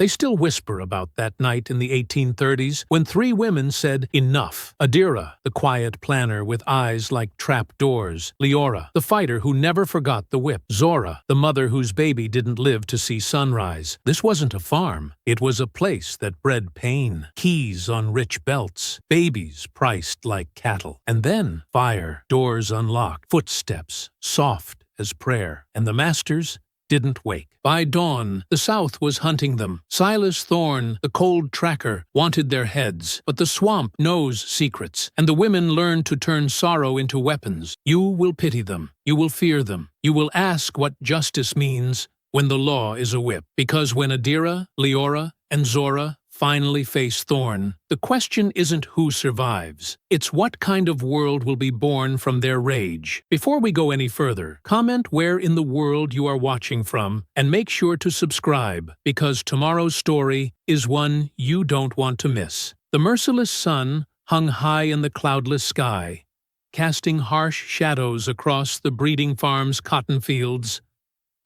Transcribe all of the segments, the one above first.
They still whisper about that night in the 1830s when three women said, "Enough." Adira, the quiet planner with eyes like trap doors. Leora, the fighter who never forgot the whip. Zora, the mother whose baby didn't live to see sunrise. This wasn't a farm. It was a place that bred pain. Keys on rich belts. Babies priced like cattle. And then fire. Doors unlocked. Footsteps, soft as prayer. And the masters didn't wake. By dawn, the South was hunting them. Silas Thorne, the cold tracker, wanted their heads, but the swamp knows secrets, and the women learned to turn sorrow into weapons. You will pity them. You will fear them. You will ask what justice means when the law is a whip. Because when Adira, Leora, and Zora finally face Thorne, the question isn't who survives. It's what kind of world will be born from their rage. Before we go any further, comment where in the world you are watching from, and make sure to subscribe, because tomorrow's story is one you don't want to miss. The merciless sun hung high in the cloudless sky, casting harsh shadows across the breeding farm's cotton fields.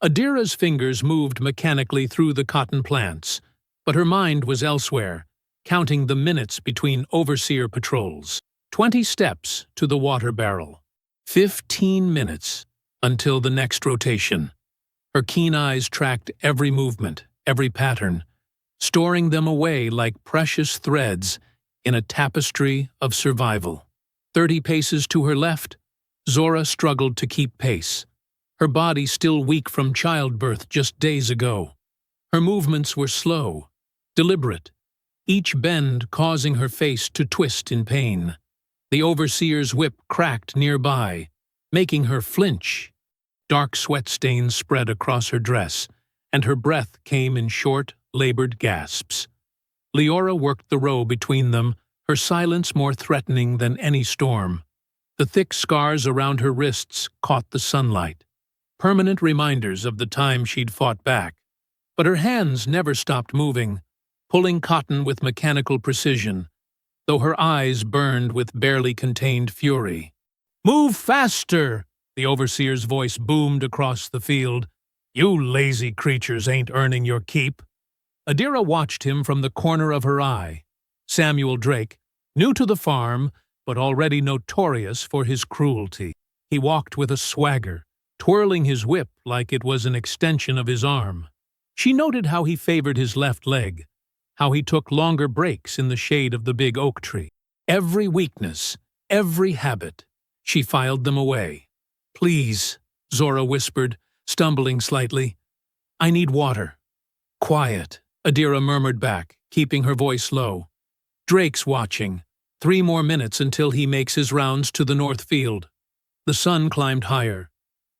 Adira's fingers moved mechanically through the cotton plants, but her mind was elsewhere, counting the minutes between overseer patrols. 20 steps to the water barrel. 15 minutes until the next rotation. Her keen eyes tracked every movement, every pattern, storing them away like precious threads in a tapestry of survival. 30 paces to her left, Zora struggled to keep pace, her body still weak from childbirth just days ago. Her movements were slow, deliberate, each bend causing her face to twist in pain. The overseer's whip cracked nearby, making her flinch. Dark sweat stains spread across her dress, and her breath came in short, labored gasps. Leora worked the row between them, her silence more threatening than any storm. The thick scars around her wrists caught the sunlight, permanent reminders of the time she'd fought back. But her hands never stopped moving, pulling cotton with mechanical precision, though her eyes burned with barely contained fury. "Move faster!" the overseer's voice boomed across the field. "You lazy creatures ain't earning your keep." Adira watched him from the corner of her eye. Samuel Drake, new to the farm, but already notorious for his cruelty. He walked with a swagger, twirling his whip like it was an extension of his arm. She noted how he favored his left leg, how he took longer breaks in the shade of the big oak tree. Every weakness, every habit, she filed them away. "Please," Zora whispered, stumbling slightly. "I need water." "Quiet," Adira murmured back, keeping her voice low. "Drake's watching. 3 more minutes until he makes his rounds to the north field." The sun climbed higher,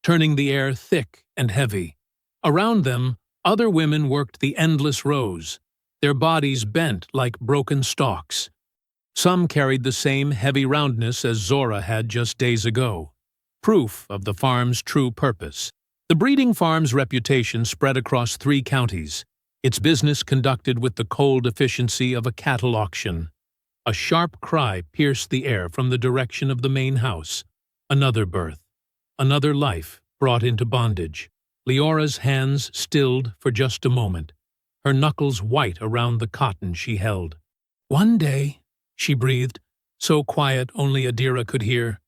turning the air thick and heavy. Around them, other women worked the endless rows, their bodies bent like broken stalks. Some carried the same heavy roundness as Zora had just days ago, proof of the farm's true purpose. The breeding farm's reputation spread across 3 counties, its business conducted with the cold efficiency of a cattle auction. A sharp cry pierced the air from the direction of the main house. Another birth, another life brought into bondage. Leora's hands stilled for just a moment, her knuckles white around the cotton she held. "One day," she breathed, so quiet only Adira could hear,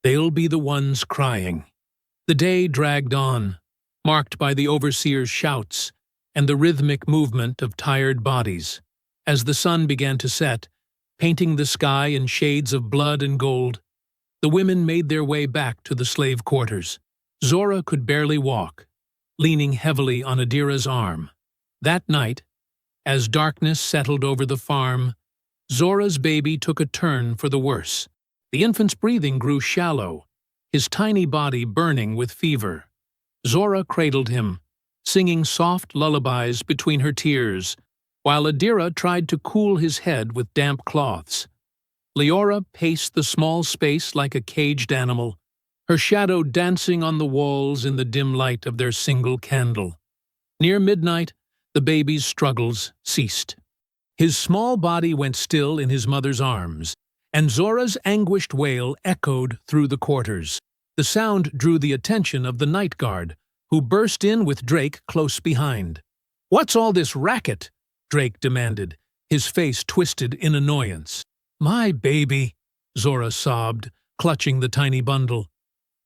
"they'll be the ones crying." The day dragged on, marked by the overseer's shouts and the rhythmic movement of tired bodies. As the sun began to set, painting the sky in shades of blood and gold, the women made their way back to the slave quarters. Zora could barely walk, leaning heavily on Adira's arm. That night, as darkness settled over the farm, Zora's baby took a turn for the worse. The infant's breathing grew shallow, his tiny body burning with fever. Zora cradled him, singing soft lullabies between her tears, while Adira tried to cool his head with damp cloths. Leora paced the small space like a caged animal, her shadow dancing on the walls in the dim light of their single candle. Near midnight, the baby's struggles ceased. His small body went still in his mother's arms, and Zora's anguished wail echoed through the quarters. The sound drew the attention of the night guard, who burst in with Drake close behind. "What's all this racket?" Drake demanded, his face twisted in annoyance. "My baby," Zora sobbed, clutching the tiny bundle.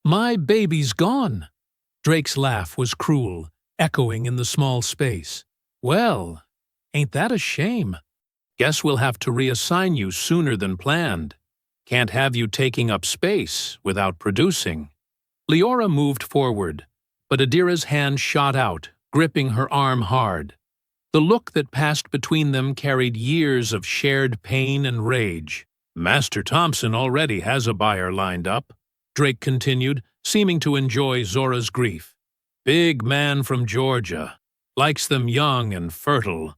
"My baby's gone." Drake's laugh was cruel, echoing in the small space. "Well, ain't that a shame? Guess we'll have to reassign you sooner than planned. Can't have you taking up space without producing." Leora moved forward, but Adira's hand shot out, gripping her arm hard. The look that passed between them carried years of shared pain and rage. "Master Thompson already has a buyer lined up," Drake continued, seeming to enjoy Zora's grief. "Big man from Georgia. Likes them young and fertile.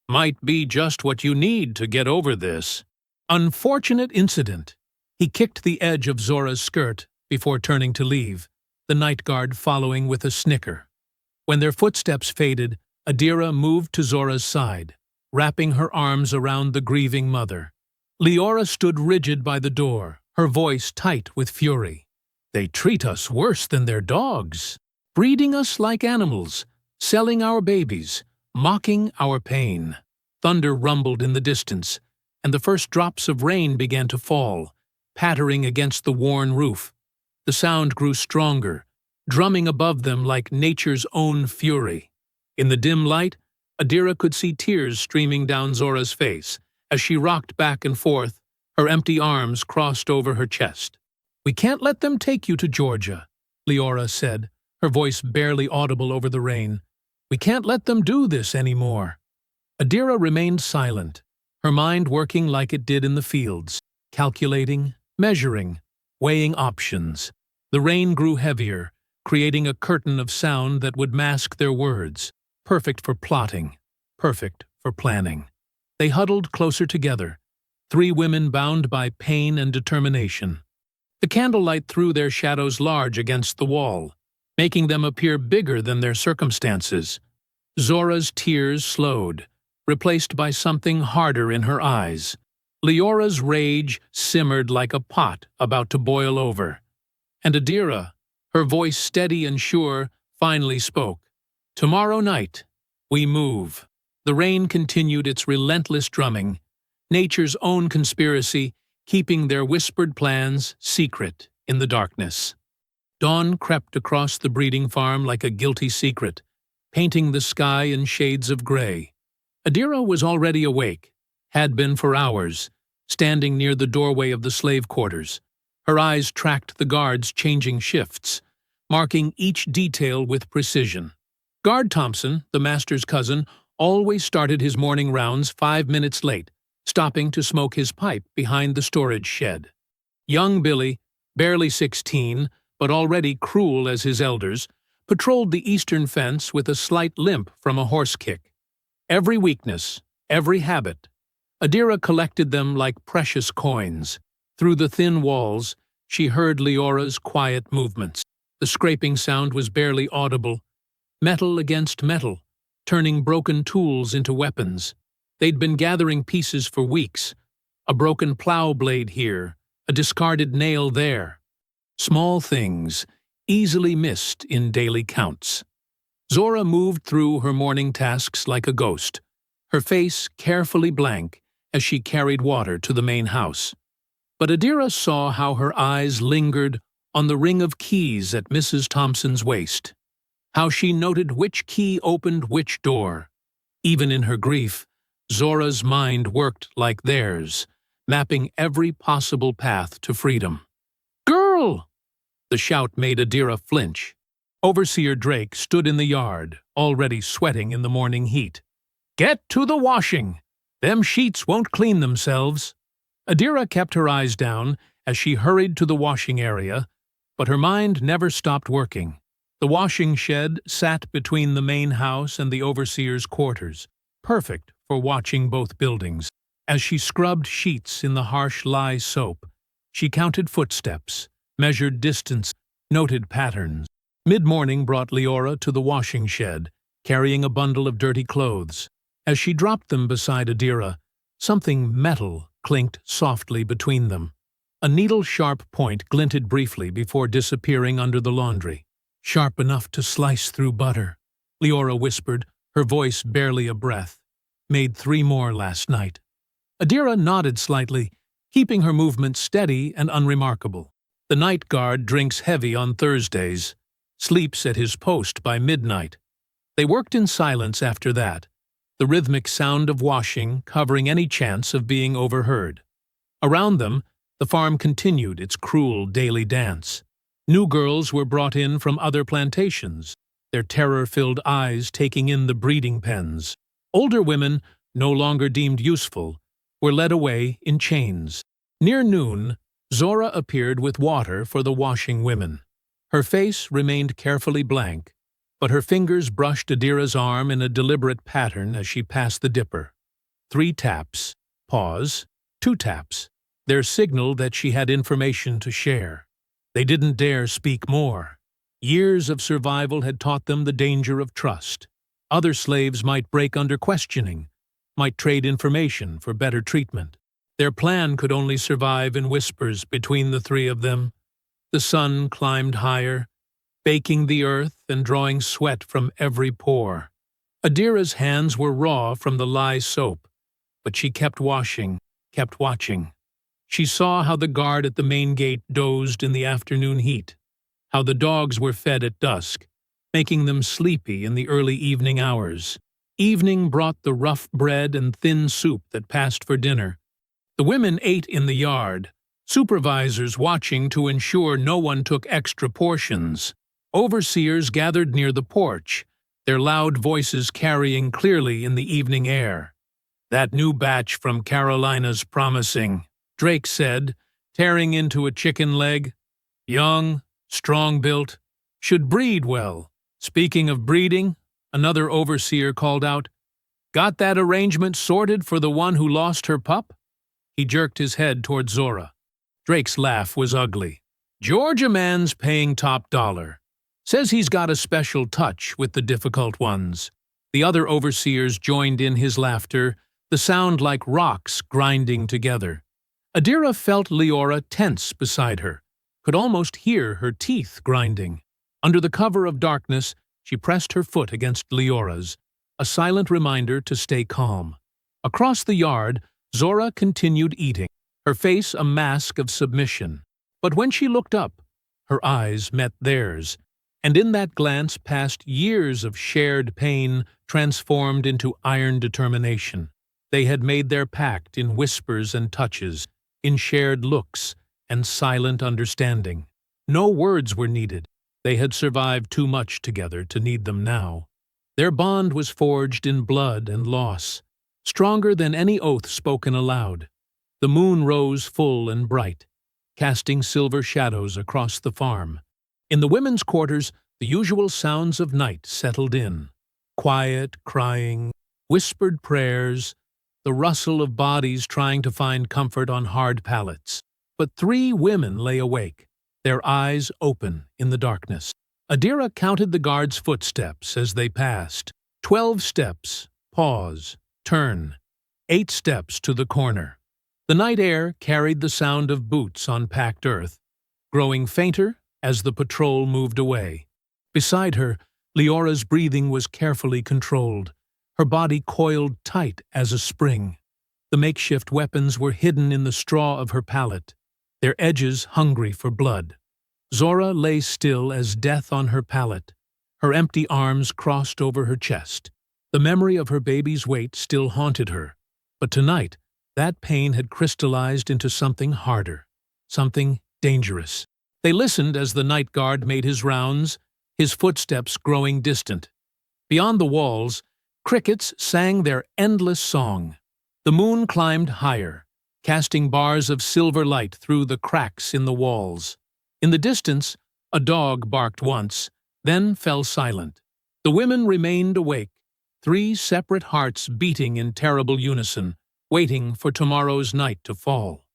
Might be just what you need to get over this unfortunate incident." He kicked the edge of Zora's skirt before turning to leave, the night guard following with a snicker. When their footsteps faded, Adira moved to Zora's side, wrapping her arms around the grieving mother. Leora stood rigid by the door, her voice tight with fury. "They treat us worse than their dogs, breeding us like animals, selling our babies, mocking our pain." Thunder rumbled in the distance, and the first drops of rain began to fall, pattering against the worn roof. The sound grew stronger, drumming above them like nature's own fury. In the dim light, Adira could see tears streaming down Zora's face as she rocked back and forth, her empty arms crossed over her chest. "We can't let them take you to Georgia," Leora said, her voice barely audible over the rain. "We can't let them do this anymore." Adira remained silent, her mind working like it did in the fields, calculating, measuring, weighing options. The rain grew heavier, creating a curtain of sound that would mask their words, perfect for plotting, perfect for planning. They huddled closer together, three women bound by pain and determination. The candlelight threw their shadows large against the wall, making them appear bigger than their circumstances. Zora's tears slowed, replaced by something harder in her eyes. Leora's rage simmered like a pot about to boil over. And Adira, her voice steady and sure, finally spoke. "Tomorrow night, we move." The rain continued its relentless drumming, nature's own conspiracy, keeping their whispered plans secret in the darkness. Dawn crept across the breeding farm like a guilty secret, painting the sky in shades of gray. Adira was already awake, had been for hours, standing near the doorway of the slave quarters. Her eyes tracked the guards' changing shifts, marking each detail with precision. Guard Thompson, the master's cousin, always started his morning rounds 5 minutes late, stopping to smoke his pipe behind the storage shed. Young Billy, barely 16, but already cruel as his elders, patrolled the eastern fence with a slight limp from a horse kick. Every weakness, every habit, Adira collected them like precious coins. Through the thin walls, she heard Leora's quiet movements. The scraping sound was barely audible, metal against metal, turning broken tools into weapons. They'd been gathering pieces for weeks, a broken plow blade here, a discarded nail there. Small things, easily missed in daily counts. Zora moved through her morning tasks like a ghost, her face carefully blank as she carried water to the main house. But Adira saw how her eyes lingered on the ring of keys at Mrs. Thompson's waist, how she noted which key opened which door. Even in her grief, Zora's mind worked like theirs, mapping every possible path to freedom. "Girl!" The shout made Adira flinch. Overseer Drake stood in the yard, already sweating in the morning heat. "Get to the washing! Them sheets won't clean themselves." Adira kept her eyes down as she hurried to the washing area, but her mind never stopped working. The washing shed sat between the main house and the overseer's quarters, perfect for watching both buildings. As she scrubbed sheets in the harsh lye soap, she counted footsteps, measured distance, noted patterns. Mid-morning brought Leora to the washing shed, carrying a bundle of dirty clothes. As she dropped them beside Adira, something metal clinked softly between them. A needle-sharp point glinted briefly before disappearing under the laundry. "Sharp enough to slice through butter," Leora whispered, her voice barely a breath. Made 3 more last night. Adira nodded slightly, keeping her movements steady and unremarkable. The night guard drinks heavy on Thursdays, sleeps at his post by midnight. They worked in silence after that, the rhythmic sound of washing covering any chance of being overheard. Around them, the farm continued its cruel daily dance. New girls were brought in from other plantations, their terror-filled eyes taking in the breeding pens. Older women, no longer deemed useful, were led away in chains. Near noon, Zora appeared with water for the washing women. Her face remained carefully blank, but her fingers brushed Adira's arm in a deliberate pattern as she passed the dipper. 3 taps, pause, 2 taps. Their signal that she had information to share. They didn't dare speak more. Years of survival had taught them the danger of trust. Other slaves might break under questioning, might trade information for better treatment. Their plan could only survive in whispers between the 3 of them. The sun climbed higher, baking the earth and drawing sweat from every pore. Adira's hands were raw from the lye soap, but she kept washing, kept watching. She saw how the guard at the main gate dozed in the afternoon heat, how the dogs were fed at dusk, making them sleepy in the early evening hours. Evening brought the rough bread and thin soup that passed for dinner. The women ate in the yard, supervisors watching to ensure no one took extra portions. Overseers gathered near the porch, their loud voices carrying clearly in the evening air. "That new batch from Carolina's promising," Drake said, tearing into a chicken leg. "Young, strong-built, should breed well." Speaking of breeding, another overseer called out, "Got that arrangement sorted for the one who lost her pup?" He jerked his head toward Zora. Drake's laugh was ugly. "Georgia man's paying top dollar. Says he's got a special touch with the difficult ones." The other overseers joined in his laughter, the sound like rocks grinding together. Adira felt Leora tense beside her, could almost hear her teeth grinding. Under the cover of darkness, she pressed her foot against Leora's, a silent reminder to stay calm. Across the yard, Zora continued eating, her face a mask of submission. But when she looked up, her eyes met theirs, and in that glance passed years of shared pain transformed into iron determination. They had made their pact in whispers and touches, in shared looks and silent understanding. No words were needed. They had survived too much together to need them now. Their bond was forged in blood and loss, stronger than any oath spoken aloud. The moon rose full and bright, casting silver shadows across the farm. In the women's quarters, the usual sounds of night settled in. Quiet crying, whispered prayers, the rustle of bodies trying to find comfort on hard pallets. But 3 women lay awake, their eyes open in the darkness. Adira counted the guards' footsteps as they passed. 12 steps, pause, turn. 8 steps to the corner. The night air carried the sound of boots on packed earth, growing fainter as the patrol moved away. Beside her, Leora's breathing was carefully controlled, her body coiled tight as a spring. The makeshift weapons were hidden in the straw of her pallet, their edges hungry for blood. Zora lay still as death on her pallet, her empty arms crossed over her chest. The memory of her baby's weight still haunted her, but tonight, that pain had crystallized into something harder, something dangerous. They listened as the night guard made his rounds, his footsteps growing distant. Beyond the walls, crickets sang their endless song. The moon climbed higher, casting bars of silver light through the cracks in the walls. In the distance, a dog barked once, then fell silent. The women remained awake, 3 separate hearts beating in terrible unison, waiting for tomorrow's night to fall.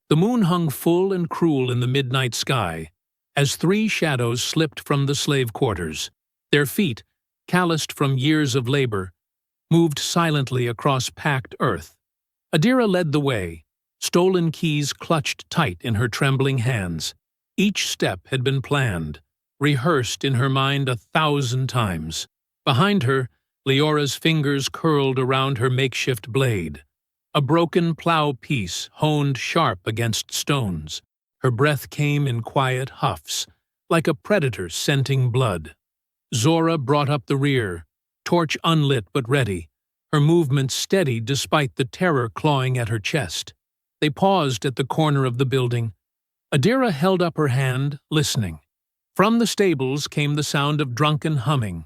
The moon hung full and cruel in the midnight sky, as 3 shadows slipped from the slave quarters. Their feet, calloused from years of labor, moved silently across packed earth. Adira led the way, stolen keys clutched tight in her trembling hands. Each step had been planned, rehearsed in her mind 1,000 times. Behind her, Leora's fingers curled around her makeshift blade. A broken plow piece honed sharp against stones. Her breath came in quiet huffs, like a predator scenting blood. Zora brought up the rear, torch unlit but ready, her movements steady despite the terror clawing at her chest. They paused at the corner of the building. Adira held up her hand, listening. From the stables came the sound of drunken humming.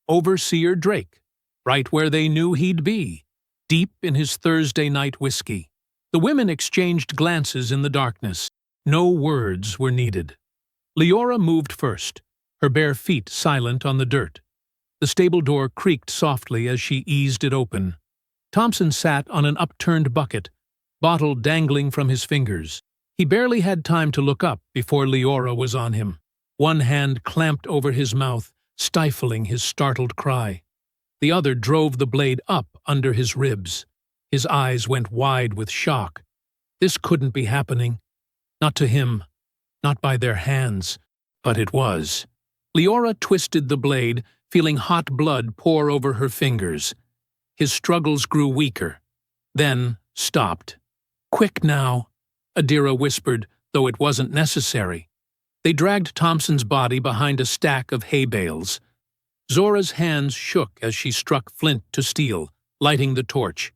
Overseer Drake, right where they knew he'd be, deep in his Thursday night whiskey. The women exchanged glances in the darkness. No words were needed. Leora moved first, her bare feet silent on the dirt. The stable door creaked softly as she eased it open. Thompson sat on an upturned bucket, bottle dangling from his fingers. He barely had time to look up before Leora was on him. One hand clamped over his mouth, stifling his startled cry. The other drove the blade up under his ribs. His eyes went wide with shock. This couldn't be happening. Not to him. Not by their hands. But it was. Leora twisted the blade, feeling hot blood pour over her fingers. His struggles grew weaker, then stopped. "Quick now," Adira whispered, though it wasn't necessary. They dragged Thompson's body behind a stack of hay bales. Zora's hands shook as she struck flint to steel, lighting the torch.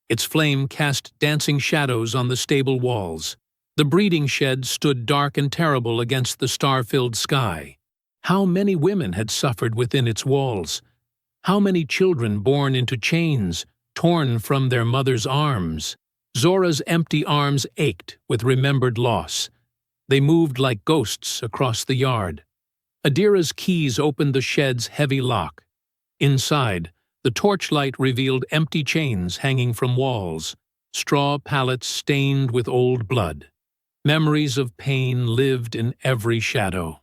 Its flame cast dancing shadows on the stable walls. The breeding shed stood dark and terrible against the star-filled sky. How many women had suffered within its walls? How many children born into chains, torn from their mother's arms? Zora's empty arms ached with remembered loss. They moved like ghosts across the yard. Adira's keys opened the shed's heavy lock. Inside, the torchlight revealed empty chains hanging from walls, straw pallets stained with old blood. Memories of pain lived in every shadow.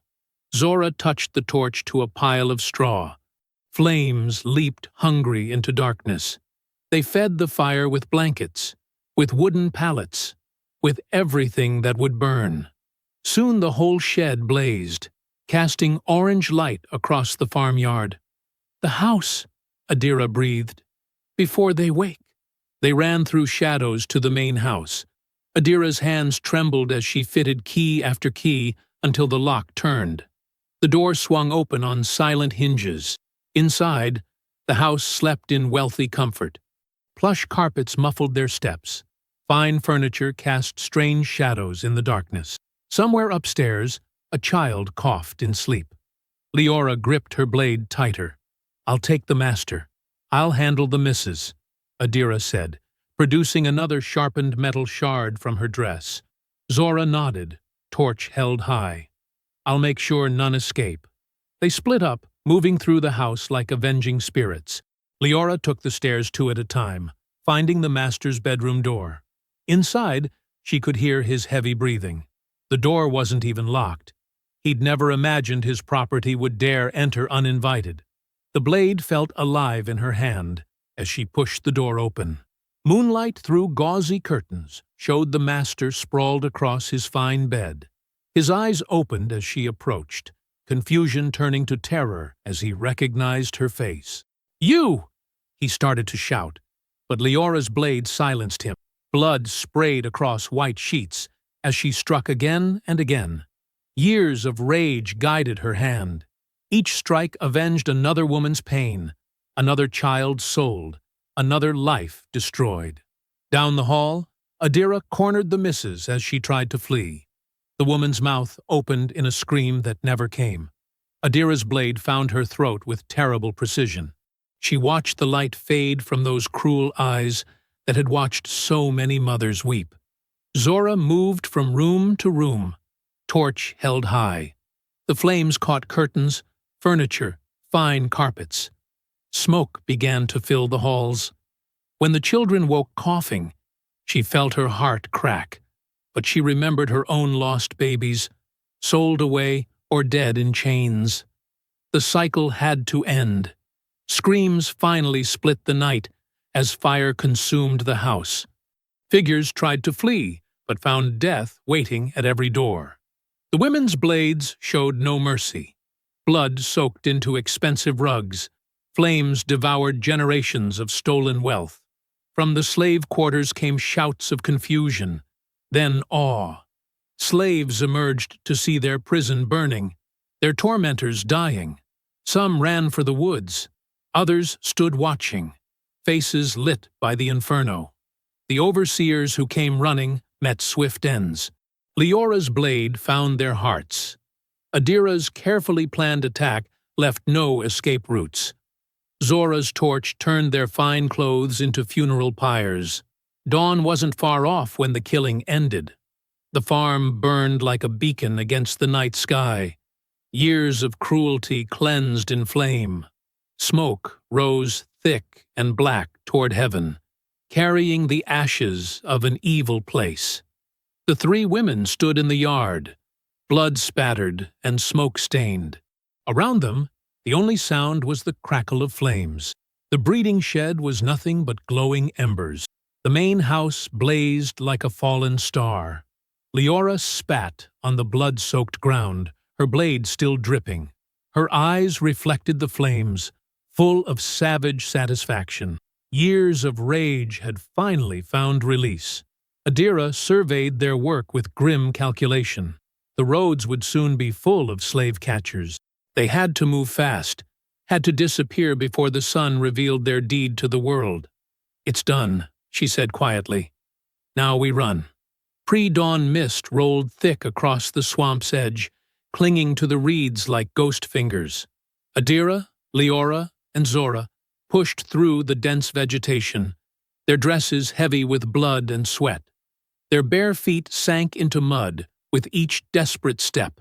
Zora touched the torch to a pile of straw. Flames leaped hungry into darkness. They fed the fire with blankets, with wooden pallets, with everything that would burn. Soon the whole shed blazed, casting orange light across the farmyard. "The house," Adira breathed. "Before they wake." They ran through shadows to the main house. Adira's hands trembled as she fitted key after key until the lock turned. The door swung open on silent hinges. Inside, the house slept in wealthy comfort. Plush carpets muffled their steps. Fine furniture cast strange shadows in the darkness. Somewhere upstairs, a child coughed in sleep. Leora gripped her blade tighter. "I'll take the master. I'll handle the missus," Adira said, producing another sharpened metal shard from her dress. Zora nodded, torch held high. "I'll make sure none escape." They split up, moving through the house like avenging spirits. Leora took the stairs two at a time, finding the master's bedroom door. Inside, she could hear his heavy breathing. The door wasn't even locked. He'd never imagined his property would dare enter uninvited. The blade felt alive in her hand as she pushed the door open. Moonlight through gauzy curtains showed the master sprawled across his fine bed. His eyes opened as she approached, confusion turning to terror as he recognized her face. "You!" he started to shout, but Leora's blade silenced him. Blood sprayed across white sheets as she struck again and again. Years of rage guided her hand. Each strike avenged another woman's pain, another child sold, another life destroyed. Down the hall, Adira cornered the missus as she tried to flee. The woman's mouth opened in a scream that never came. Adira's blade found her throat with terrible precision. She watched the light fade from those cruel eyes that had watched so many mothers weep. Zora moved from room to room, torch held high. The flames caught curtains, furniture, fine carpets. Smoke began to fill the halls. When the children woke coughing, she felt her heart crack, but she remembered her own lost babies, sold away or dead in chains. The cycle had to end. Screams finally split the night as fire consumed the house. Figures tried to flee, but found death waiting at every door. The women's blades showed no mercy. Blood soaked into expensive rugs. Flames devoured generations of stolen wealth. From the slave quarters came shouts of confusion, then awe. Slaves emerged to see their prison burning, their tormentors dying. Some ran for the woods. Others stood watching, faces lit by the inferno. The overseers who came running met swift ends. Leora's blade found their hearts. Adira's carefully planned attack left no escape routes. Zora's torch turned their fine clothes into funeral pyres. Dawn wasn't far off when the killing ended. The farm burned like a beacon against the night sky. Years of cruelty cleansed in flame. Smoke rose thick and black toward heaven, carrying the ashes of an evil place. The three women stood in the yard, blood-spattered and smoke-stained. Around them, the only sound was the crackle of flames. The breeding shed was nothing but glowing embers. The main house blazed like a fallen star. Leora spat on the blood-soaked ground, her blade still dripping. Her eyes reflected the flames, full of savage satisfaction. Years of rage had finally found release. Adira surveyed their work with grim calculation. The roads would soon be full of slave catchers. They had to move fast, had to disappear before the sun revealed their deed to the world. "It's done," she said quietly. "Now we run." Pre-dawn mist rolled thick across the swamp's edge, clinging to the reeds like ghost fingers. Adira, Leora, and Zora pushed through the dense vegetation, their dresses heavy with blood and sweat. Their bare feet sank into mud with each desperate step.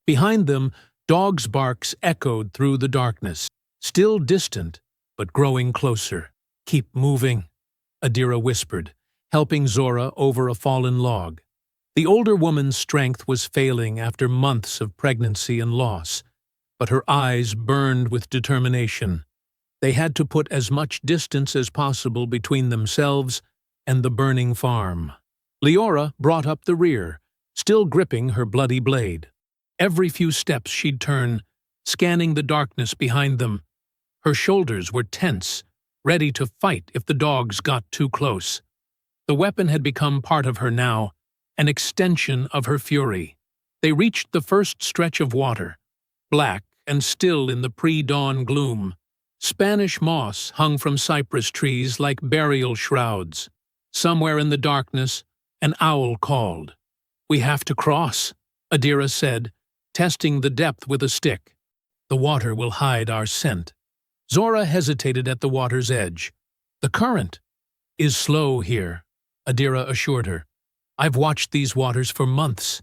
Behind them, dogs' barks echoed through the darkness, still distant, but growing closer. "Keep moving," Adira whispered, helping Zora over a fallen log. The older woman's strength was failing after months of pregnancy and loss, but her eyes burned with determination. They had to put as much distance as possible between themselves and the burning farm. Leora brought up the rear, still gripping her bloody blade. Every few steps she'd turn, scanning the darkness behind them. Her shoulders were tense, ready to fight if the dogs got too close. The weapon had become part of her now, an extension of her fury. They reached the first stretch of water, black and still in the pre-dawn gloom. Spanish moss hung from cypress trees like burial shrouds. Somewhere in the darkness, an owl called. "We have to cross," Adira said, testing the depth with a stick. "The water will hide our scent." Zora hesitated at the water's edge. "The current is slow here," Adira assured her. "I've watched these waters for months.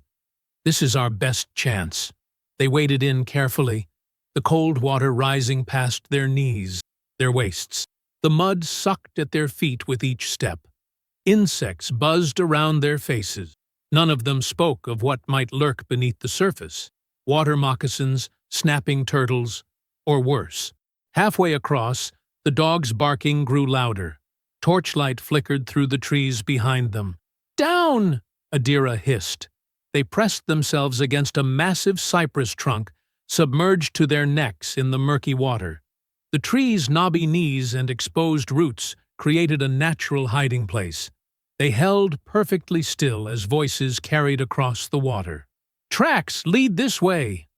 This is our best chance." They waded in carefully, the cold water rising past their knees, their waists. The mud sucked at their feet with each step. Insects buzzed around their faces. None of them spoke of what might lurk beneath the surface. Water moccasins, snapping turtles, or worse. Halfway across, the dogs' barking grew louder. Torchlight flickered through the trees behind them. "Down!" Adira hissed. They pressed themselves against a massive cypress trunk, submerged to their necks in the murky water. The tree's knobby knees and exposed roots created a natural hiding place. They held perfectly still as voices carried across the water. "Tracks lead this way.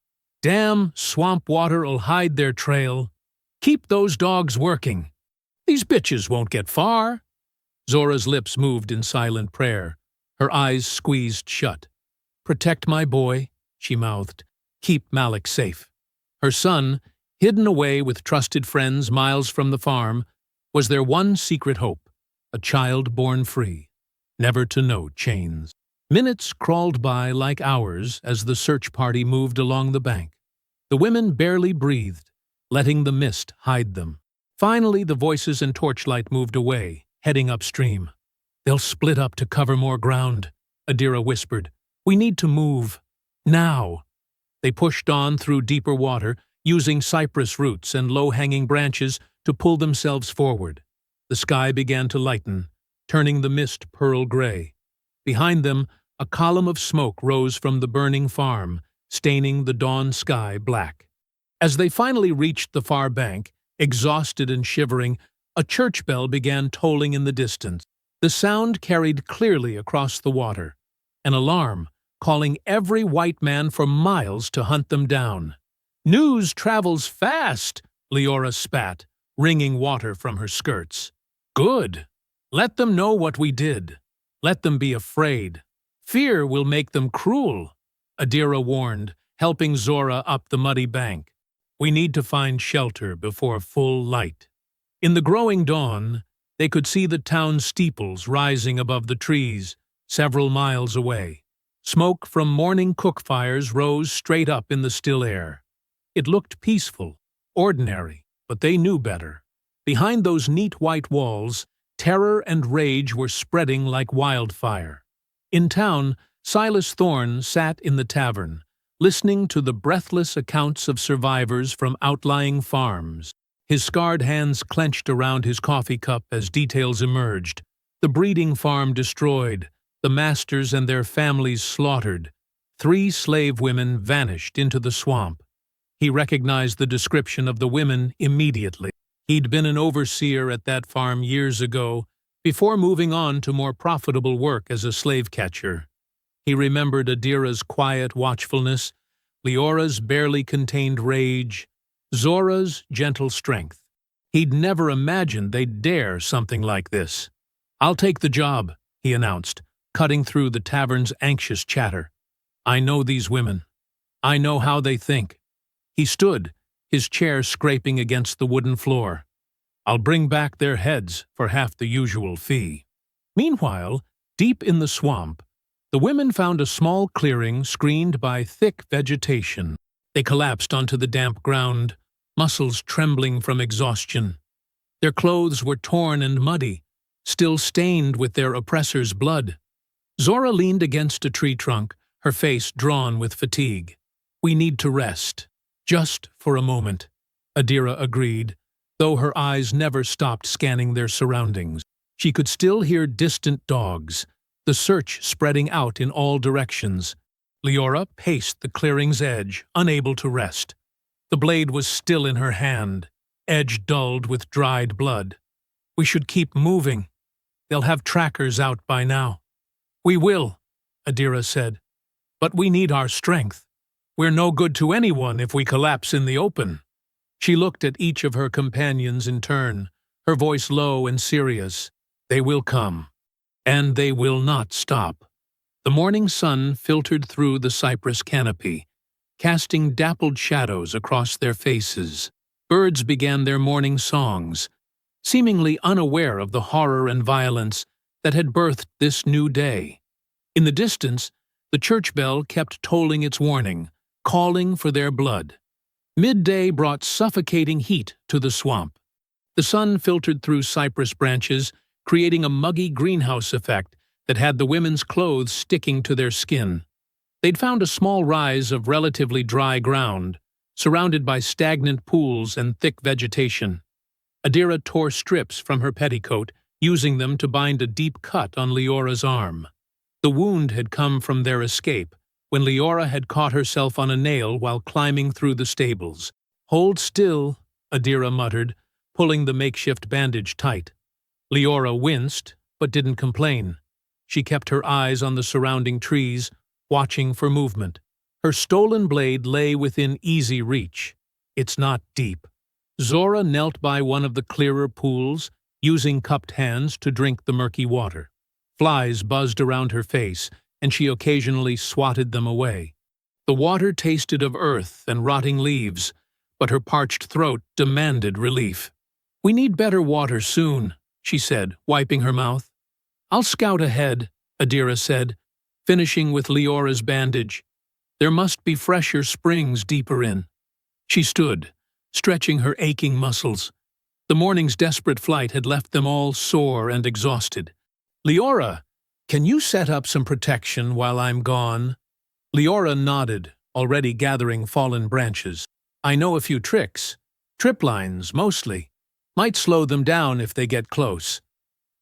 Damn swamp water'll hide their trail. Keep those dogs working. These bitches won't get far." Zora's lips moved in silent prayer, her eyes squeezed shut. "Protect my boy," she mouthed. "Keep Malik safe." Her son, hidden away with trusted friends miles from the farm, was their one secret hope, a child born free, never to know chains. Minutes crawled by like hours as the search party moved along the bank. The women barely breathed, letting the mist hide them. Finally, the voices and torchlight moved away, heading upstream. "They'll split up to cover more ground," Adira whispered. "We need to move. Now." They pushed on through deeper water, using cypress roots and low-hanging branches to pull themselves forward. The sky began to lighten, turning the mist pearl gray. Behind them, a column of smoke rose from the burning farm, staining the dawn sky black. As they finally reached the far bank, Exhausted and shivering, a church bell began tolling in the distance. The sound carried clearly across the water, an alarm calling every white man for miles to hunt them down. "News travels fast," Leora spat, wringing water from her skirts. "Good. Let them know what we did. Let them be afraid. Fear will make them cruel," Adira warned, helping Zora up the muddy bank. "We need to find shelter before full light." In the growing dawn, they could see the town's steeples rising above the trees, several miles away. Smoke from morning cook fires rose straight up in the still air. It looked peaceful, ordinary, but they knew better. Behind those neat white walls, terror and rage were spreading like wildfire. In town, Silas Thorne sat in the tavern, listening to the breathless accounts of survivors from outlying farms. His scarred hands clenched around his coffee cup as details emerged. The breeding farm destroyed, the masters and their families slaughtered. 3 slave women vanished into the swamp. He recognized the description of the women immediately. He'd been an overseer at that farm years ago, before moving on to more profitable work as a slave catcher. He remembered Adira's quiet watchfulness, Leora's barely contained rage, Zora's gentle strength. He'd never imagined they'd dare something like this. "I'll take the job," he announced, cutting through the tavern's anxious chatter. "I know these women. I know how they think." He stood, his chair scraping against the wooden floor. "I'll bring back their heads for half the usual fee." Meanwhile, deep in the swamp, the women found a small clearing screened by thick vegetation. They collapsed onto the damp ground, muscles trembling from exhaustion. Their clothes were torn and muddy, still stained with their oppressor's blood. Zora leaned against a tree trunk, her face drawn with fatigue. "We need to rest. Just for a moment," Adira agreed, though her eyes never stopped scanning their surroundings. She could still hear distant dogs, the search spreading out in all directions. Leora paced the clearing's edge, unable to rest. The blade was still in her hand, edge dulled with dried blood. "We should keep moving. They'll have trackers out by now." "We will," Adira said. "But we need our strength. We're no good to anyone if we collapse in the open." She looked at each of her companions in turn, her voice low and serious. "They will come. And they will not stop." The morning sun filtered through the cypress canopy, casting dappled shadows across their faces. Birds began their morning songs, seemingly unaware of the horror and violence that had birthed this new day. In the distance, the church bell kept tolling its warning, calling for their blood. Midday brought suffocating heat to the swamp. The sun filtered through cypress branches, creating a muggy greenhouse effect that had the women's clothes sticking to their skin. They'd found a small rise of relatively dry ground, surrounded by stagnant pools and thick vegetation. Adira tore strips from her petticoat, using them to bind a deep cut on Leora's arm. The wound had come from their escape, when Leora had caught herself on a nail while climbing through the stables. "Hold still," Adira muttered, pulling the makeshift bandage tight. Leora winced, but didn't complain. She kept her eyes on the surrounding trees, watching for movement. Her stolen blade lay within easy reach. "It's not deep." Zora knelt by one of the clearer pools, using cupped hands to drink the murky water. Flies buzzed around her face, and she occasionally swatted them away. The water tasted of earth and rotting leaves, but her parched throat demanded relief. "We need better water soon," she said, wiping her mouth. "I'll scout ahead," Adira said, finishing with Leora's bandage. "There must be fresher springs deeper in." She stood, stretching her aching muscles. The morning's desperate flight had left them all sore and exhausted. "Leora, can you set up some protection while I'm gone?" Leora nodded, already gathering fallen branches. "I know a few tricks. Trip lines, mostly. Might slow them down if they get close."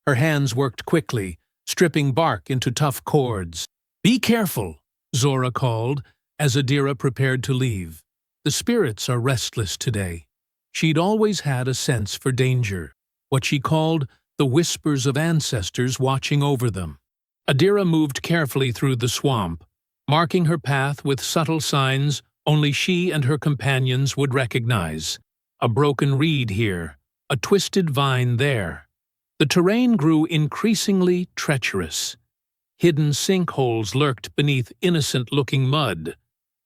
Her hands worked quickly, stripping bark into tough cords. "Be careful," Zora called, as Adira prepared to leave. "The spirits are restless today." She'd always had a sense for danger, what she called the whispers of ancestors watching over them. Adira moved carefully through the swamp, marking her path with subtle signs only she and her companions would recognize. A broken reed here, a twisted vine there. The terrain grew increasingly treacherous. Hidden sinkholes lurked beneath innocent-looking mud,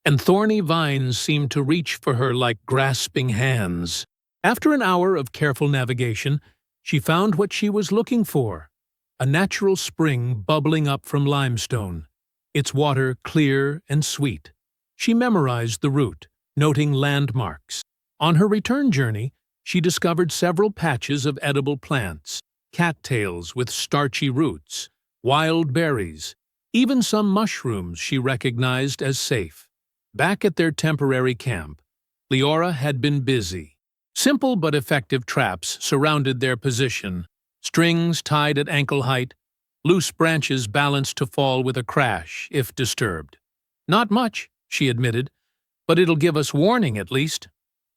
and thorny vines seemed to reach for her like grasping hands. After an hour of careful navigation, she found what she was looking for, a natural spring bubbling up from limestone, its water clear and sweet. She memorized the route, noting landmarks. On her return journey, she discovered several patches of edible plants, cattails with starchy roots, wild berries, even some mushrooms she recognized as safe. Back at their temporary camp, Leora had been busy. Simple but effective traps surrounded their position, strings tied at ankle height, loose branches balanced to fall with a crash if disturbed. "Not much," she admitted, "but it'll give us warning at least."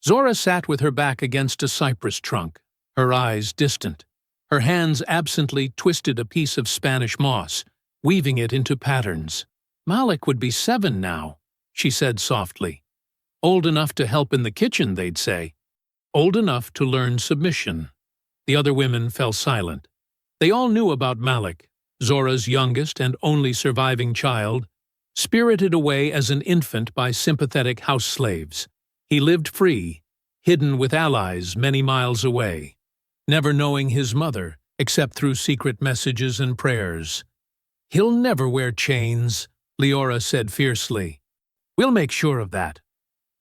Zora sat with her back against a cypress trunk, her eyes distant. Her hands absently twisted a piece of Spanish moss, weaving it into patterns. "Malik would be 7 now," she said softly. "Old enough to help in the kitchen, they'd say. Old enough to learn submission." The other women fell silent. They all knew about Malik, Zora's youngest and only surviving child, spirited away as an infant by sympathetic house slaves. He lived free, hidden with allies many miles away, never knowing his mother except through secret messages and prayers. "He'll never wear chains," Leora said fiercely. "We'll make sure of that."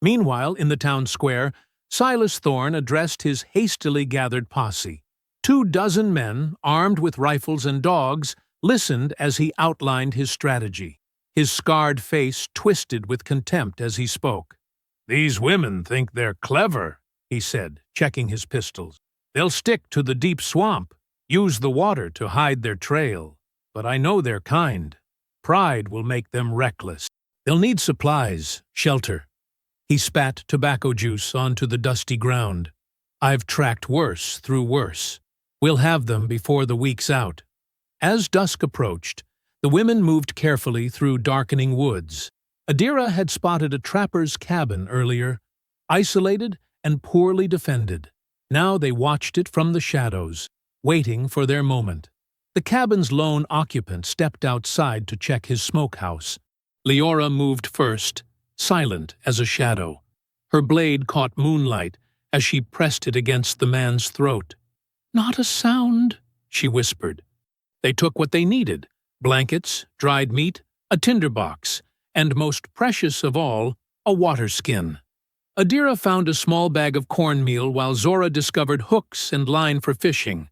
Meanwhile, in the town square, Silas Thorne addressed his hastily gathered posse. 24 men, armed with rifles and dogs, listened as he outlined his strategy. His scarred face twisted with contempt as he spoke. "These women think they're clever," he said, checking his pistols. "They'll stick to the deep swamp, use the water to hide their trail. But I know they're kind. Pride will make them reckless. They'll need supplies, shelter." He spat tobacco juice onto the dusty ground. "I've tracked worse through worse. We'll have them before the week's out." As dusk approached, the women moved carefully through darkening woods. Adira had spotted a trapper's cabin earlier, isolated and poorly defended. Now they watched it from the shadows, waiting for their moment. The cabin's lone occupant stepped outside to check his smokehouse. Leora moved first, silent as a shadow. Her blade caught moonlight as she pressed it against the man's throat. "Not a sound," she whispered. They took what they needed: blankets, dried meat, a tinderbox, and most precious of all, a water skin. Adira found a small bag of cornmeal while Zora discovered hooks and line for fishing.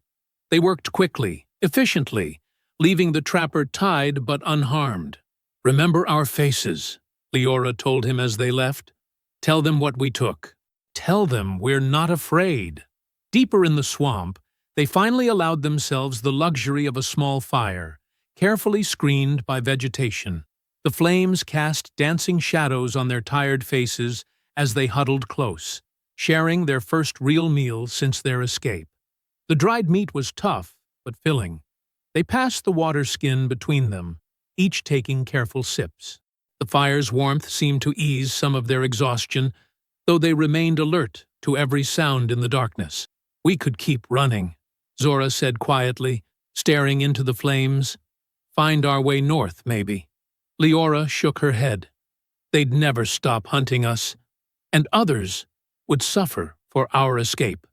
They worked quickly, efficiently, leaving the trapper tied but unharmed. "Remember our faces," Leora told him as they left. "Tell them what we took. Tell them we're not afraid." Deeper in the swamp, they finally allowed themselves the luxury of a small fire, carefully screened by vegetation. The flames cast dancing shadows on their tired faces as they huddled close, sharing their first real meal since their escape. The dried meat was tough, but filling. They passed the water skin between them, each taking careful sips. The fire's warmth seemed to ease some of their exhaustion, though they remained alert to every sound in the darkness. "We could keep running," Zora said quietly, staring into the flames. "Find our way north, maybe." Leora shook her head. "They'd never stop hunting us, and others would suffer for our escape."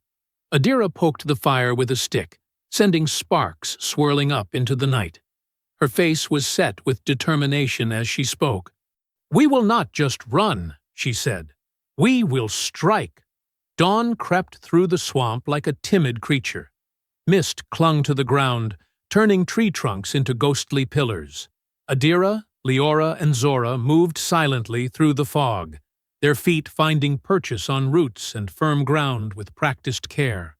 Adira poked the fire with a stick, sending sparks swirling up into the night. Her face was set with determination as she spoke. "We will not just run," she said. "We will strike." Dawn crept through the swamp like a timid creature. Mist clung to the ground, turning tree trunks into ghostly pillars. Adira, Leora, and Zora moved silently through the fog, their feet finding purchase on roots and firm ground with practiced care.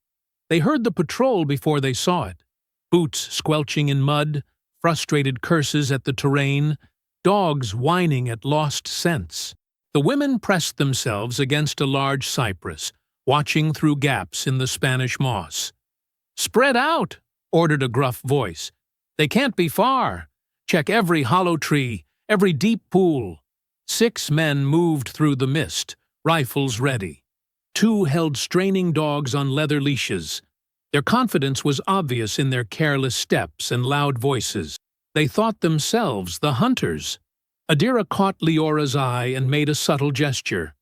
They heard the patrol before they saw it, boots squelching in mud, frustrated curses at the terrain, dogs whining at lost scents. The women pressed themselves against a large cypress, watching through gaps in the Spanish moss. "Spread out," ordered a gruff voice. "They can't be far. Check every hollow tree, every deep pool." 6 men moved through the mist, rifles ready. 2 held straining dogs on leather leashes. Their confidence was obvious in their careless steps and loud voices. They thought themselves the hunters. Adira caught Leora's eye and made a subtle gesture.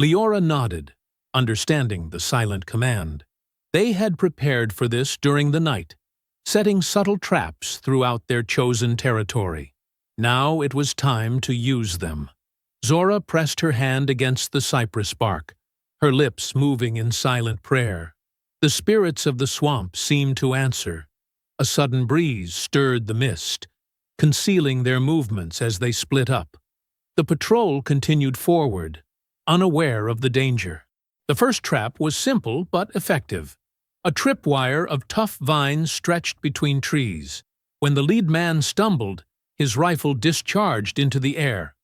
Leora nodded, understanding the silent command. They had prepared for this during the night, setting subtle traps throughout their chosen territory. Now it was time to use them. Zora pressed her hand against the cypress bark, her lips moving in silent prayer. The spirits of the swamp seemed to answer. A sudden breeze stirred the mist, concealing their movements as they split up. The patrol continued forward, unaware of the danger. The first trap was simple but effective. A tripwire of tough vines stretched between trees. When the lead man stumbled, his rifle discharged into the air.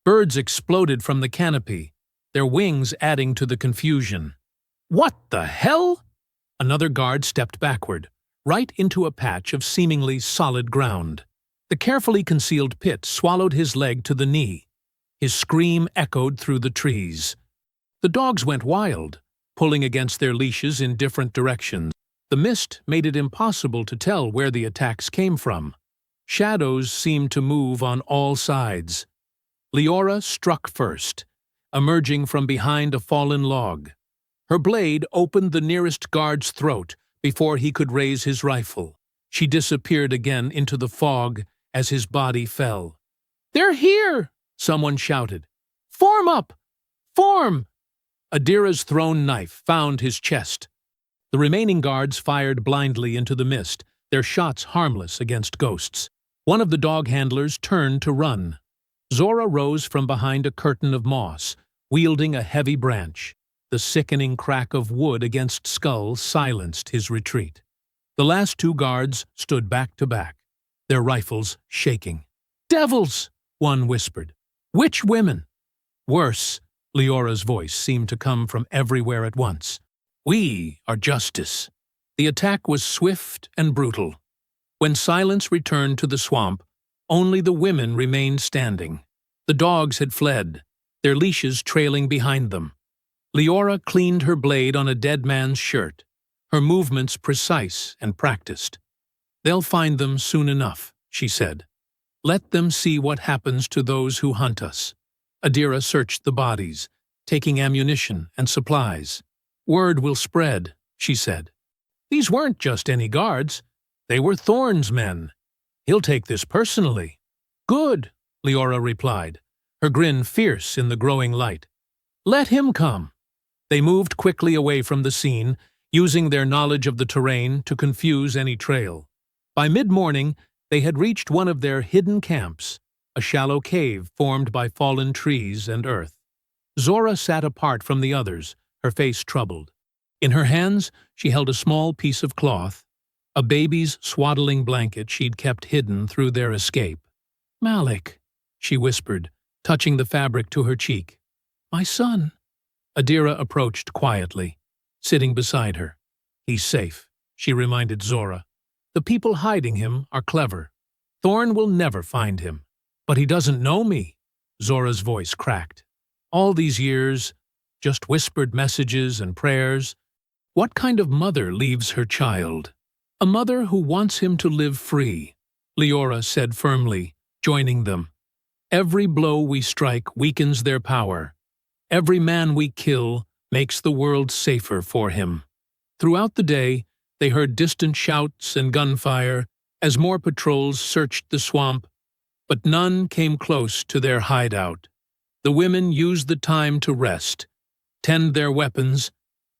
Birds exploded from the canopy, their wings adding to the confusion. "What the hell?" Another guard stepped backward, right into a patch of seemingly solid ground. The carefully concealed pit swallowed his leg to the knee. His scream echoed through the trees. The dogs went wild, pulling against their leashes in different directions. The mist made it impossible to tell where the attacks came from. Shadows seemed to move on all sides. Leora struck first, emerging from behind a fallen log. Her blade opened the nearest guard's throat before he could raise his rifle. She disappeared again into the fog as his body fell. "They're here!" someone shouted. "Form up! Form!" Adira's thrown knife found his chest. The remaining guards fired blindly into the mist, their shots harmless against ghosts. One of the dog handlers turned to run. Zora rose from behind a curtain of moss, wielding a heavy branch. The sickening crack of wood against skulls silenced his retreat. The last 2 guards stood back to back, their rifles shaking. "Devils!" one whispered. "Which women?" "Worse," Leora's voice seemed to come from everywhere at once. "We are justice." The attack was swift and brutal. When silence returned to the swamp, only the women remained standing. The dogs had fled, their leashes trailing behind them. Leora cleaned her blade on a dead man's shirt, her movements precise and practiced. "They'll find them soon enough," she said. "Let them see what happens to those who hunt us." Adira searched the bodies, taking ammunition and supplies. "Word will spread," she said. "These weren't just any guards. They were Thorne's men. He'll take this personally." "Good," Leora replied, her grin fierce in the growing light. "Let him come." They moved quickly away from the scene, using their knowledge of the terrain to confuse any trail. By mid-morning, they had reached one of their hidden camps, a shallow cave formed by fallen trees and earth. Zora sat apart from the others, her face troubled. In her hands, she held a small piece of cloth, a baby's swaddling blanket she'd kept hidden through their escape. "Malik," she whispered, touching the fabric to her cheek. "My son." Adira approached quietly, sitting beside her. "He's safe," she reminded Zora. "The people hiding him are clever. Thorne will never find him." "But he doesn't know me," Zora's voice cracked. "All these years, just whispered messages and prayers. What kind of mother leaves her child?" "A mother who wants him to live free," Leora said firmly, joining them. "Every blow we strike weakens their power. Every man we kill makes the world safer for him." Throughout the day, they heard distant shouts and gunfire as more patrols searched the swamp, but none came close to their hideout. The women used the time to rest, tend their weapons,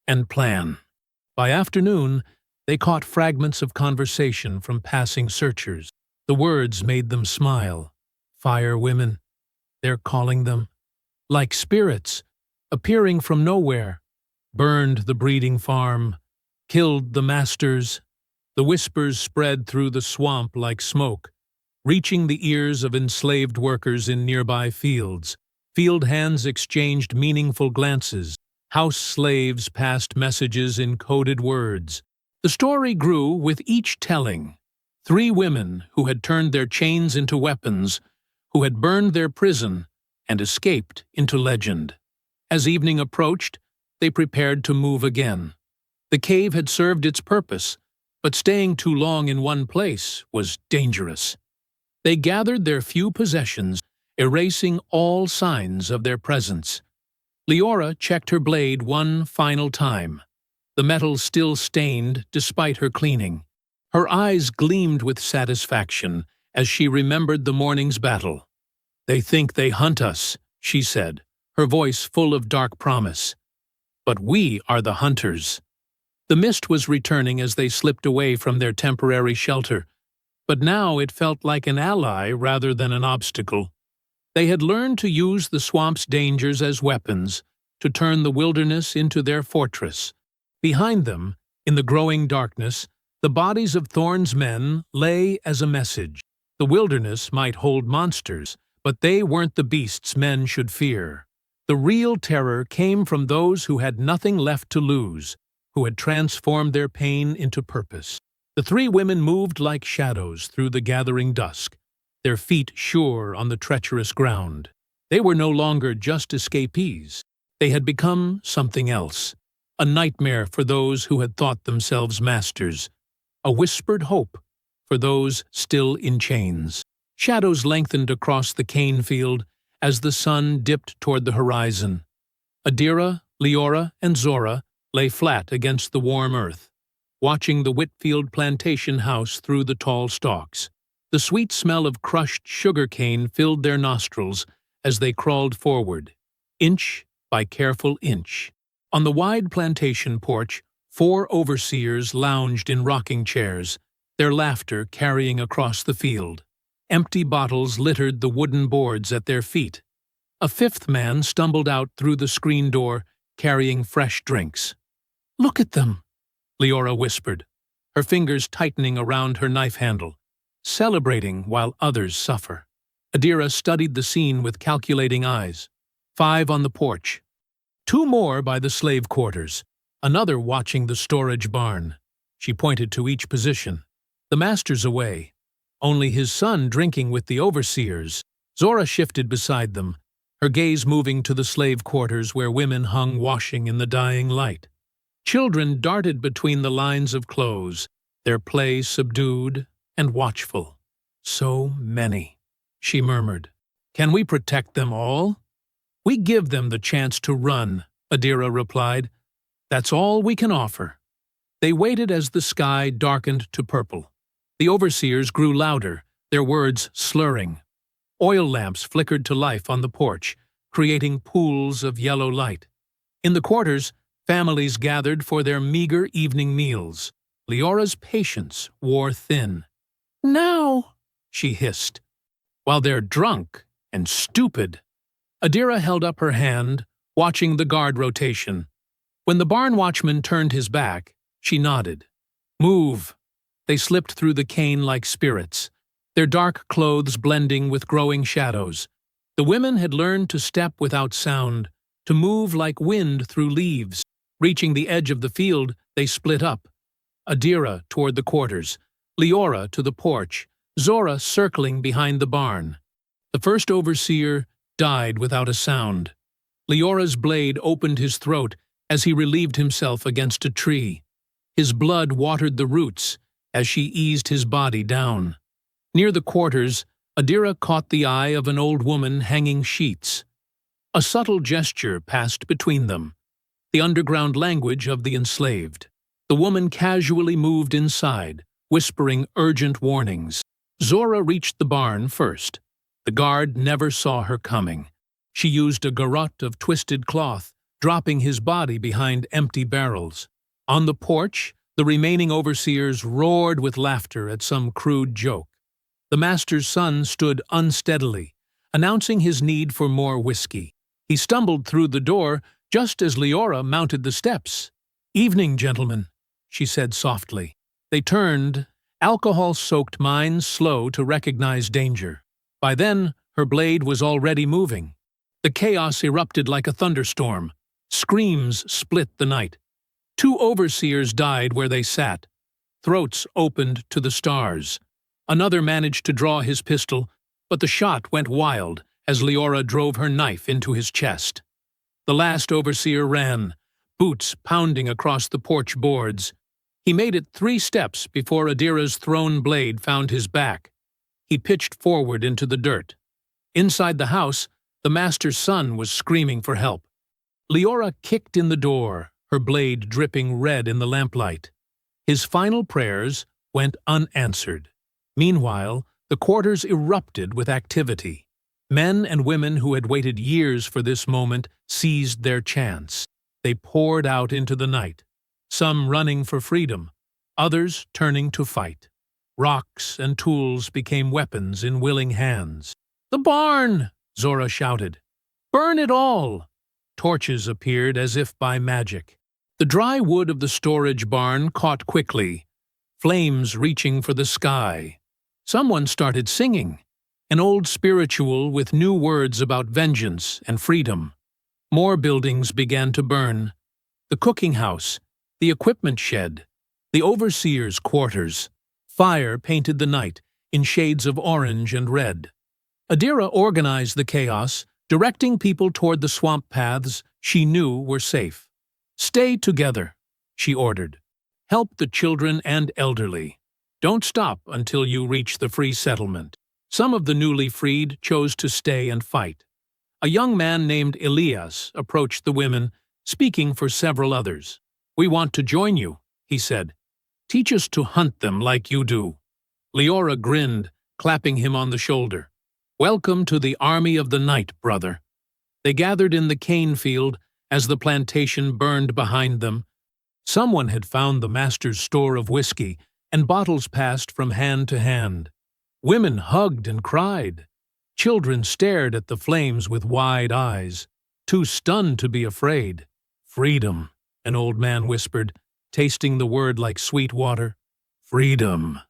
and plan. By afternoon, they caught fragments of conversation from passing searchers. The words made them smile. Fire women, they're calling them. Like spirits, appearing from nowhere. Burned the breeding farm, killed the masters. The whispers spread through the swamp like smoke, reaching the ears of enslaved workers in nearby fields. Field hands exchanged meaningful glances. House slaves passed messages in coded words. The story grew with each telling. 3 women who had turned their chains into weapons, who had burned their prison and escaped into legend. As evening approached, they prepared to move again. The cave had served its purpose, but staying too long in one place was dangerous. They gathered their few possessions, erasing all signs of their presence. Leora checked her blade one final time. The metal still stained despite her cleaning. Her eyes gleamed with satisfaction as she remembered the morning's battle. "They think they hunt us," she said, her voice full of dark promise. "But we are the hunters." The mist was returning as they slipped away from their temporary shelter, but now it felt like an ally rather than an obstacle. They had learned to use the swamp's dangers as weapons, to turn the wilderness into their fortress. Behind them, in the growing darkness, the bodies of Thorne's men lay as a message. The wilderness might hold monsters, but they weren't the beasts men should fear. The real terror came from those who had nothing left to lose, who had transformed their pain into purpose. The 3 women moved like shadows through the gathering dusk, their feet sure on the treacherous ground. They were no longer just escapees. They had become something else, a nightmare for those who had thought themselves masters, a whispered hope for those still in chains. Shadows lengthened across the cane field as the sun dipped toward the horizon. Adira, Leora, and Zora lay flat against the warm earth, watching the Whitfield plantation house through the tall stalks. The sweet smell of crushed sugar cane filled their nostrils as they crawled forward, inch by careful inch. On the wide plantation porch, 4 overseers lounged in rocking chairs, their laughter carrying across the field. Empty bottles littered the wooden boards at their feet. A 5th man stumbled out through the screen door, carrying fresh drinks. "Look at them," Leora whispered, her fingers tightening around her knife handle, celebrating while others suffer. Adira studied the scene with calculating eyes. 5 on the porch, 2 more by the slave quarters, another watching the storage barn. She pointed to each position. The master's away, only his son drinking with the overseers. Zora shifted beside them, her gaze moving to the slave quarters where women hung washing in the dying light. Children darted between the lines of clothes, their play subdued and watchful. "So many," she murmured. "Can we protect them all?" "We give them the chance to run," Adira replied. "That's all we can offer." They waited as the sky darkened to purple. The overseers grew louder, their words slurring. Oil lamps flickered to life on the porch, creating pools of yellow light. In the quarters, families gathered for their meager evening meals. Leora's patience wore thin. "Now," she hissed. "While they're drunk and stupid." Adira held up her hand, watching the guard rotation. When the barn watchman turned his back, she nodded. "Move." They slipped through the cane like spirits, their dark clothes blending with growing shadows. The women had learned to step without sound, to move like wind through leaves. Reaching the edge of the field, they split up. Adira toward the quarters, Leora to the porch, Zora circling behind the barn. The first overseer died without a sound. Leora's blade opened his throat as he relieved himself against a tree. His blood watered the roots as she eased his body down. Near the quarters, Adira caught the eye of an old woman hanging sheets. A subtle gesture passed between them, the underground language of the enslaved. The woman casually moved inside, whispering urgent warnings. Zora reached the barn first. The guard never saw her coming. She used a garrote of twisted cloth, dropping his body behind empty barrels. On the porch, the remaining overseers roared with laughter at some crude joke. The master's son stood unsteadily, announcing his need for more whiskey. He stumbled through the door just as Leora mounted the steps. "Evening, gentlemen," she said softly. They turned, alcohol-soaked minds slow to recognize danger. By then, her blade was already moving. The chaos erupted like a thunderstorm. Screams split the night. 2 overseers died where they sat. Throats opened to the stars. Another managed to draw his pistol, but the shot went wild as Leora drove her knife into his chest. The last overseer ran, boots pounding across the porch boards. He made it 3 steps before Adira's thrown blade found his back. He pitched forward into the dirt. Inside the house, the master's son was screaming for help. Leora kicked in the door, her blade dripping red in the lamplight. His final prayers went unanswered. Meanwhile, the quarters erupted with activity. Men and women who had waited years for this moment seized their chance. They poured out into the night, some running for freedom, others turning to fight. Rocks and tools became weapons in willing hands. "The barn!" Zora shouted. "Burn it all!" Torches appeared as if by magic. The dry wood of the storage barn caught quickly, flames reaching for the sky. Someone started singing, an old spiritual with new words about vengeance and freedom. More buildings began to burn. The cooking house, the equipment shed, the overseer's quarters. Fire painted the night in shades of orange and red. Adira organized the chaos, directing people toward the swamp paths she knew were safe. "Stay together," she ordered. "Help the children and elderly. Don't stop until you reach the free settlement." Some of the newly freed chose to stay and fight. A young man named Elias approached the women, speaking for several others. "We want to join you," he said. "Teach us to hunt them like you do." Leora grinned, clapping him on the shoulder. "Welcome to the army of the night, brother." They gathered in the cane field as the plantation burned behind them. Someone had found the master's store of whiskey, and bottles passed from hand to hand. Women hugged and cried. Children stared at the flames with wide eyes, too stunned to be afraid. "Freedom," an old man whispered, tasting the word like sweet water. "Freedom."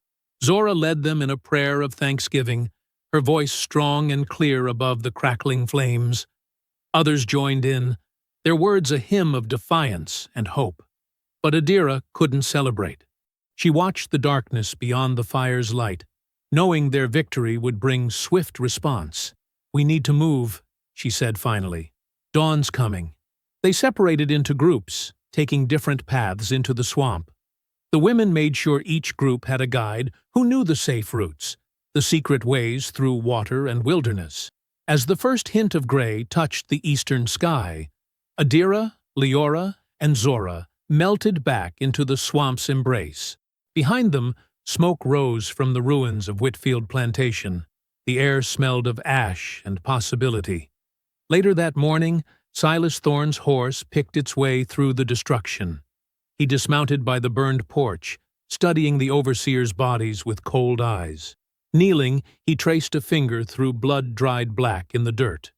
Zora led them in a prayer of thanksgiving, her voice strong and clear above the crackling flames. Others joined in, their words a hymn of defiance and hope. But Adira couldn't celebrate. She watched the darkness beyond the fire's light, knowing their victory would bring swift response. "We need to move," she said finally. "Dawn's coming." They separated into groups, taking different paths into the swamp. The women made sure each group had a guide who knew the safe routes, the secret ways through water and wilderness. As the first hint of gray touched the eastern sky, Adira, Leora, and Zora melted back into the swamp's embrace. Behind them, smoke rose from the ruins of Whitfield Plantation. The air smelled of ash and possibility. Later that morning, Silas Thorne's horse picked its way through the destruction. He dismounted by the burned porch, studying the overseers' bodies with cold eyes. Kneeling, he traced a finger through blood-dried black in the dirt.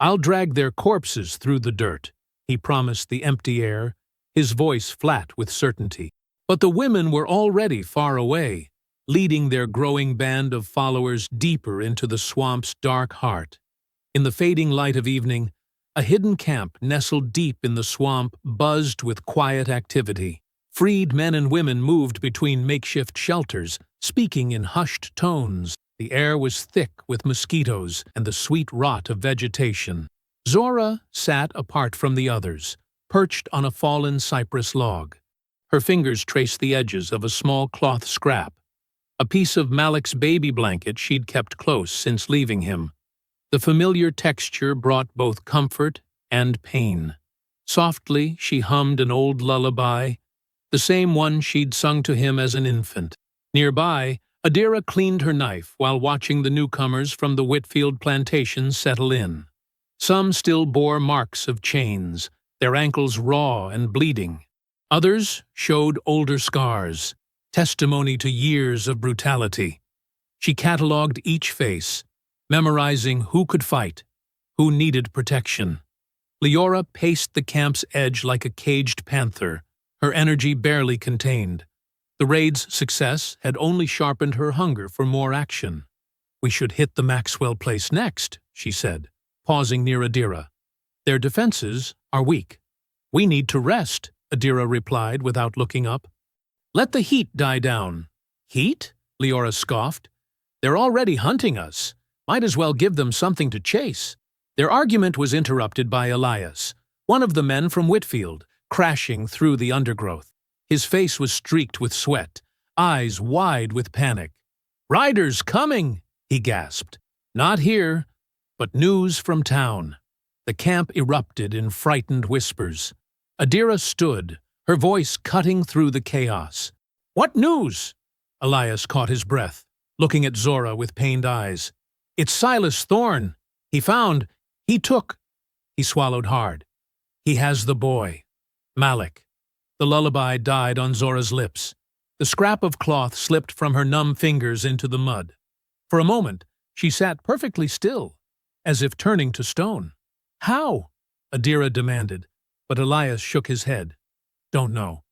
"I'll drag their corpses through the dirt," he promised the empty air, his voice flat with certainty. But the women were already far away, leading their growing band of followers deeper into the swamp's dark heart. In the fading light of evening, a hidden camp nestled deep in the swamp buzzed with quiet activity. Freed men and women moved between makeshift shelters, speaking in hushed tones. The air was thick with mosquitoes and the sweet rot of vegetation. Zora sat apart from the others, perched on a fallen cypress log. Her fingers traced the edges of a small cloth scrap, a piece of Malik's baby blanket she'd kept close since leaving him. The familiar texture brought both comfort and pain. Softly, she hummed an old lullaby, the same one she'd sung to him as an infant. Nearby, Adira cleaned her knife while watching the newcomers from the Whitfield plantation settle in. Some still bore marks of chains, their ankles raw and bleeding. Others showed older scars, testimony to years of brutality. She catalogued each face, memorizing who could fight, who needed protection. Leora paced the camp's edge like a caged panther, her energy barely contained. The raid's success had only sharpened her hunger for more action. "We should hit the Maxwell place next," she said, pausing near Adira. "Their defenses are weak." "We need to rest," Adira replied without looking up. "Let the heat die down." "Heat?" Leora scoffed. "They're already hunting us. Might as well give them something to chase." Their argument was interrupted by Elias, one of the men from Whitfield, crashing through the undergrowth. His face was streaked with sweat, eyes wide with panic. "Riders coming!" he gasped. "Not here, but news from town." The camp erupted in frightened whispers. Adira stood, her voice cutting through the chaos. "What news?" Elias caught his breath, looking at Zora with pained eyes. "It's Silas Thorne. He took." He swallowed hard. "He has the boy, Malik." The lullaby died on Zora's lips. The scrap of cloth slipped from her numb fingers into the mud. For a moment, she sat perfectly still, as if turning to stone. "How?" Adira demanded, but Elias shook his head. "Don't know.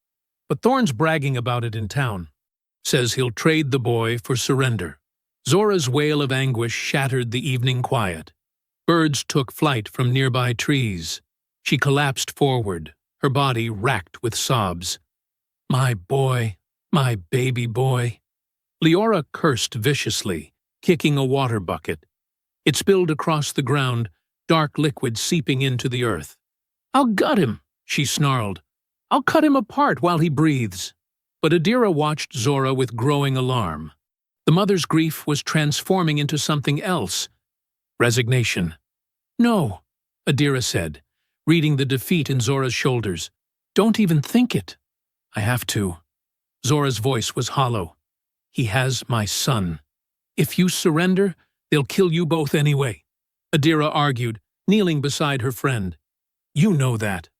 But Thorne's bragging about it in town. Says he'll trade the boy for surrender." Zora's wail of anguish shattered the evening quiet. Birds took flight from nearby trees. She collapsed forward, her body racked with sobs. "My boy, my baby boy." Leora cursed viciously, kicking a water bucket. It spilled across the ground, dark liquid seeping into the earth. "I'll gut him," she snarled. "I'll cut him apart while he breathes." But Adira watched Zora with growing alarm. The mother's grief was transforming into something else. Resignation. "No," Adira said, reading the defeat in Zora's shoulders. "Don't even think it." "I have to." Zora's voice was hollow. "He has my son. If you surrender, they'll kill you both anyway," Adira argued, kneeling beside her friend. "You know that."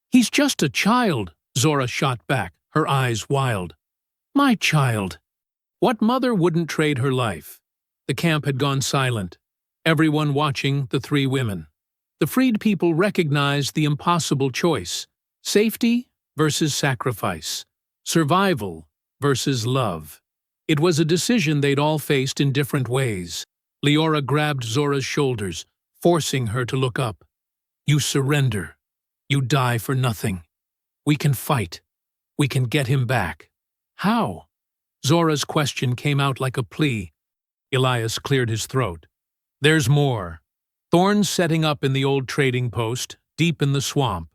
"He's just a child," Zora shot back, her eyes wild. "My child." What mother wouldn't trade her life? The camp had gone silent, everyone watching the three women. The freed people recognized the impossible choice: safety versus sacrifice, survival versus love. It was a decision they'd all faced in different ways. Leora grabbed Zora's shoulders, forcing her to look up. "You surrender. You die for nothing. We can fight. We can get him back." "How?" Zora's question came out like a plea. Elias cleared his throat. "There's more. Thorne's setting up in the old trading post, deep in the swamp.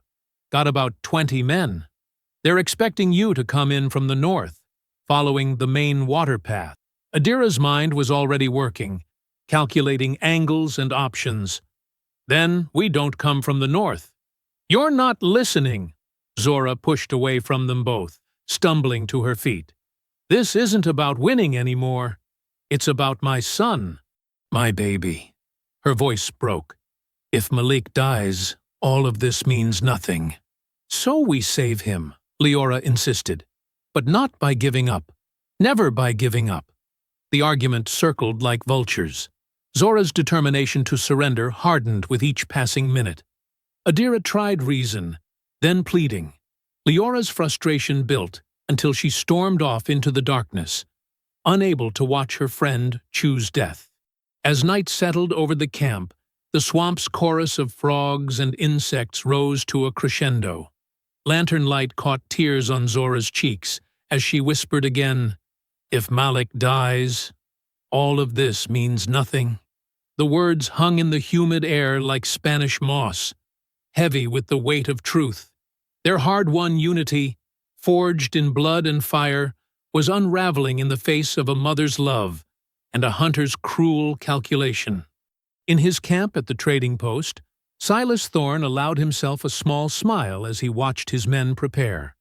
Got about 20 men. They're expecting you to come in from the north, following the main water path." Adira's mind was already working, calculating angles and options. "Then we don't come from the north." "You're not listening." Zora pushed away from them both, stumbling to her feet. "This isn't about winning anymore. It's about my son, my baby." Her voice broke. "If Malik dies, all of this means nothing." "So we save him," Leora insisted. "But not by giving up. Never by giving up." The argument circled like vultures. Zora's determination to surrender hardened with each passing minute. Adira tried reason, then pleading. Leora's frustration built until she stormed off into the darkness, unable to watch her friend choose death. As night settled over the camp, the swamp's chorus of frogs and insects rose to a crescendo. Lantern light caught tears on Zora's cheeks as she whispered again, "If Malik dies, all of this means nothing." The words hung in the humid air like Spanish moss, heavy with the weight of truth. Their hard-won unity, forged in blood and fire, was unraveling in the face of a mother's love and a hunter's cruel calculation. In his camp at the trading post, Silas Thorne allowed himself a small smile as he watched his men prepare.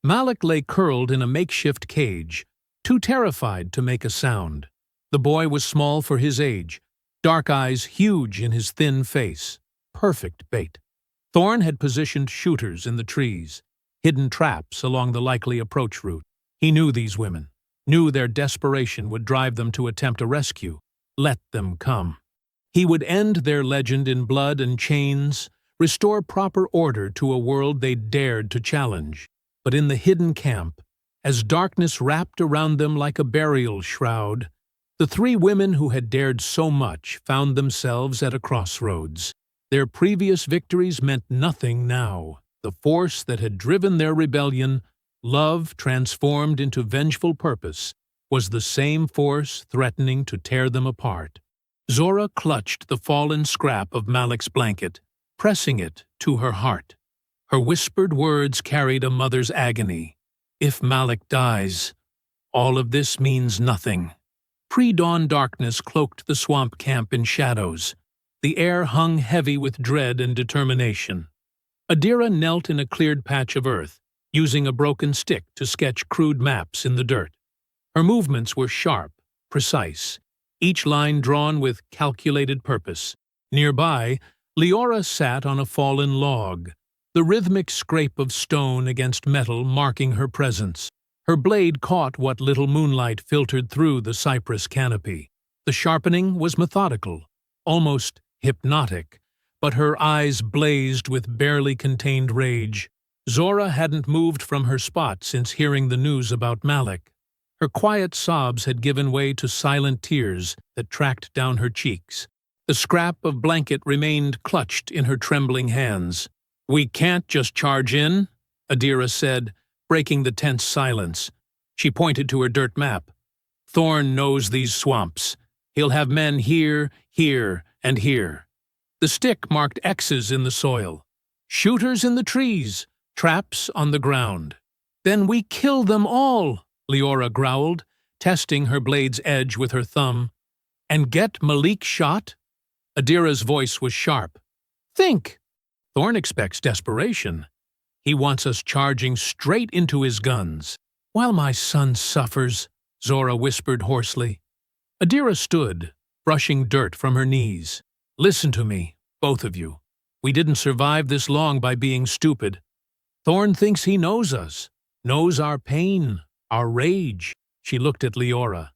Malik lay curled in a makeshift cage, too terrified to make a sound. The boy was small for his age, dark eyes huge in his thin face. Perfect bait. Thorne had positioned shooters in the trees, hidden traps along the likely approach route. He knew these women, knew their desperation would drive them to attempt a rescue. Let them come. He would end their legend in blood and chains, restore proper order to a world they dared to challenge. But in the hidden camp, as darkness wrapped around them like a burial shroud, the three women who had dared so much found themselves at a crossroads. Their previous victories meant nothing now. the force that had driven their rebellion, love transformed into vengeful purpose, was the same force threatening to tear them apart. Zora clutched the fallen scrap of Malik's blanket, pressing it to her heart. Her whispered words carried a mother's agony. If Malik dies, all of this means nothing. Pre-dawn darkness cloaked the swamp camp in shadows. The air hung heavy with dread and determination. Adira knelt in a cleared patch of earth, using a broken stick to sketch crude maps in the dirt. Her movements were sharp, precise, each line drawn with calculated purpose. Nearby, Leora sat on a fallen log, the rhythmic scrape of stone against metal marking her presence. Her blade caught what little moonlight filtered through the cypress canopy. The sharpening was methodical, almost hypnotic, but her eyes blazed with barely contained rage. Zora hadn't moved from her spot since hearing the news about Malik. Her quiet sobs had given way to silent tears that tracked down her cheeks. The scrap of blanket remained clutched in her trembling hands. "We can't just charge in," Adira said, breaking the tense silence. She pointed to her dirt map. "Thorne knows these swamps. He'll have men here, here, and here." The stick marked X's in the soil. "Shooters in the trees, traps on the ground." "Then we kill them all," Leora growled, testing her blade's edge with her thumb. "And get Malik shot?" Adira's voice was sharp. "Think! Thorne expects desperation. He wants us charging straight into his guns." "While my son suffers," Zora whispered hoarsely. Adira stood, brushing dirt from her knees. "Listen to me, both of you. We didn't survive this long by being stupid. Thorne thinks he knows us, knows our pain, our rage." She looked at Leora.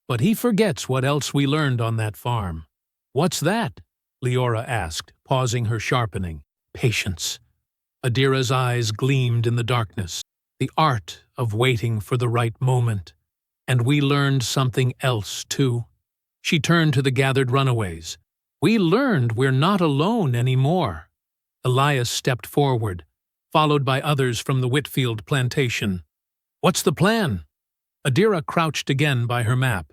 "But he forgets what else we learned on that farm." "What's that?" Leora asked, pausing her sharpening. "Patience." Adira's eyes gleamed in the darkness. "The art of waiting for the right moment. And we learned something else, too." She turned to the gathered runaways. "We learned we're not alone anymore." Elias stepped forward, followed by others from the Whitfield plantation. "What's the plan?" Adira crouched again by her map.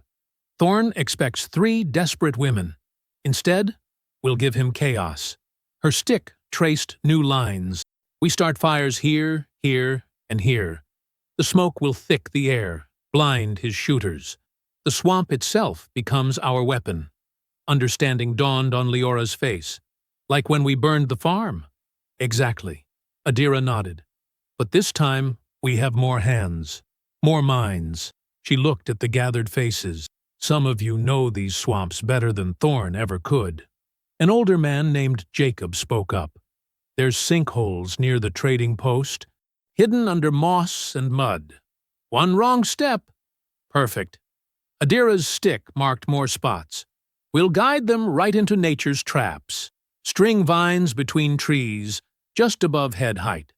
"Thorne expects 3 desperate women. Instead, we'll give him chaos." Her stick traced new lines. "We start fires here, here, and here. The smoke will thick the air, blind his shooters. The swamp itself becomes our weapon." Understanding dawned on Leora's face. "Like when we burned the farm?" "Exactly." Adira nodded. "But this time, we have more hands, more minds." She looked at the gathered faces. "Some of you know these swamps better than Thorne ever could." An older man named Jacob spoke up. "There's sinkholes near the trading post, hidden under moss and mud. One wrong step." "Perfect." Adira's stick marked more spots. "We'll guide them right into nature's traps. String vines between trees, just above head height.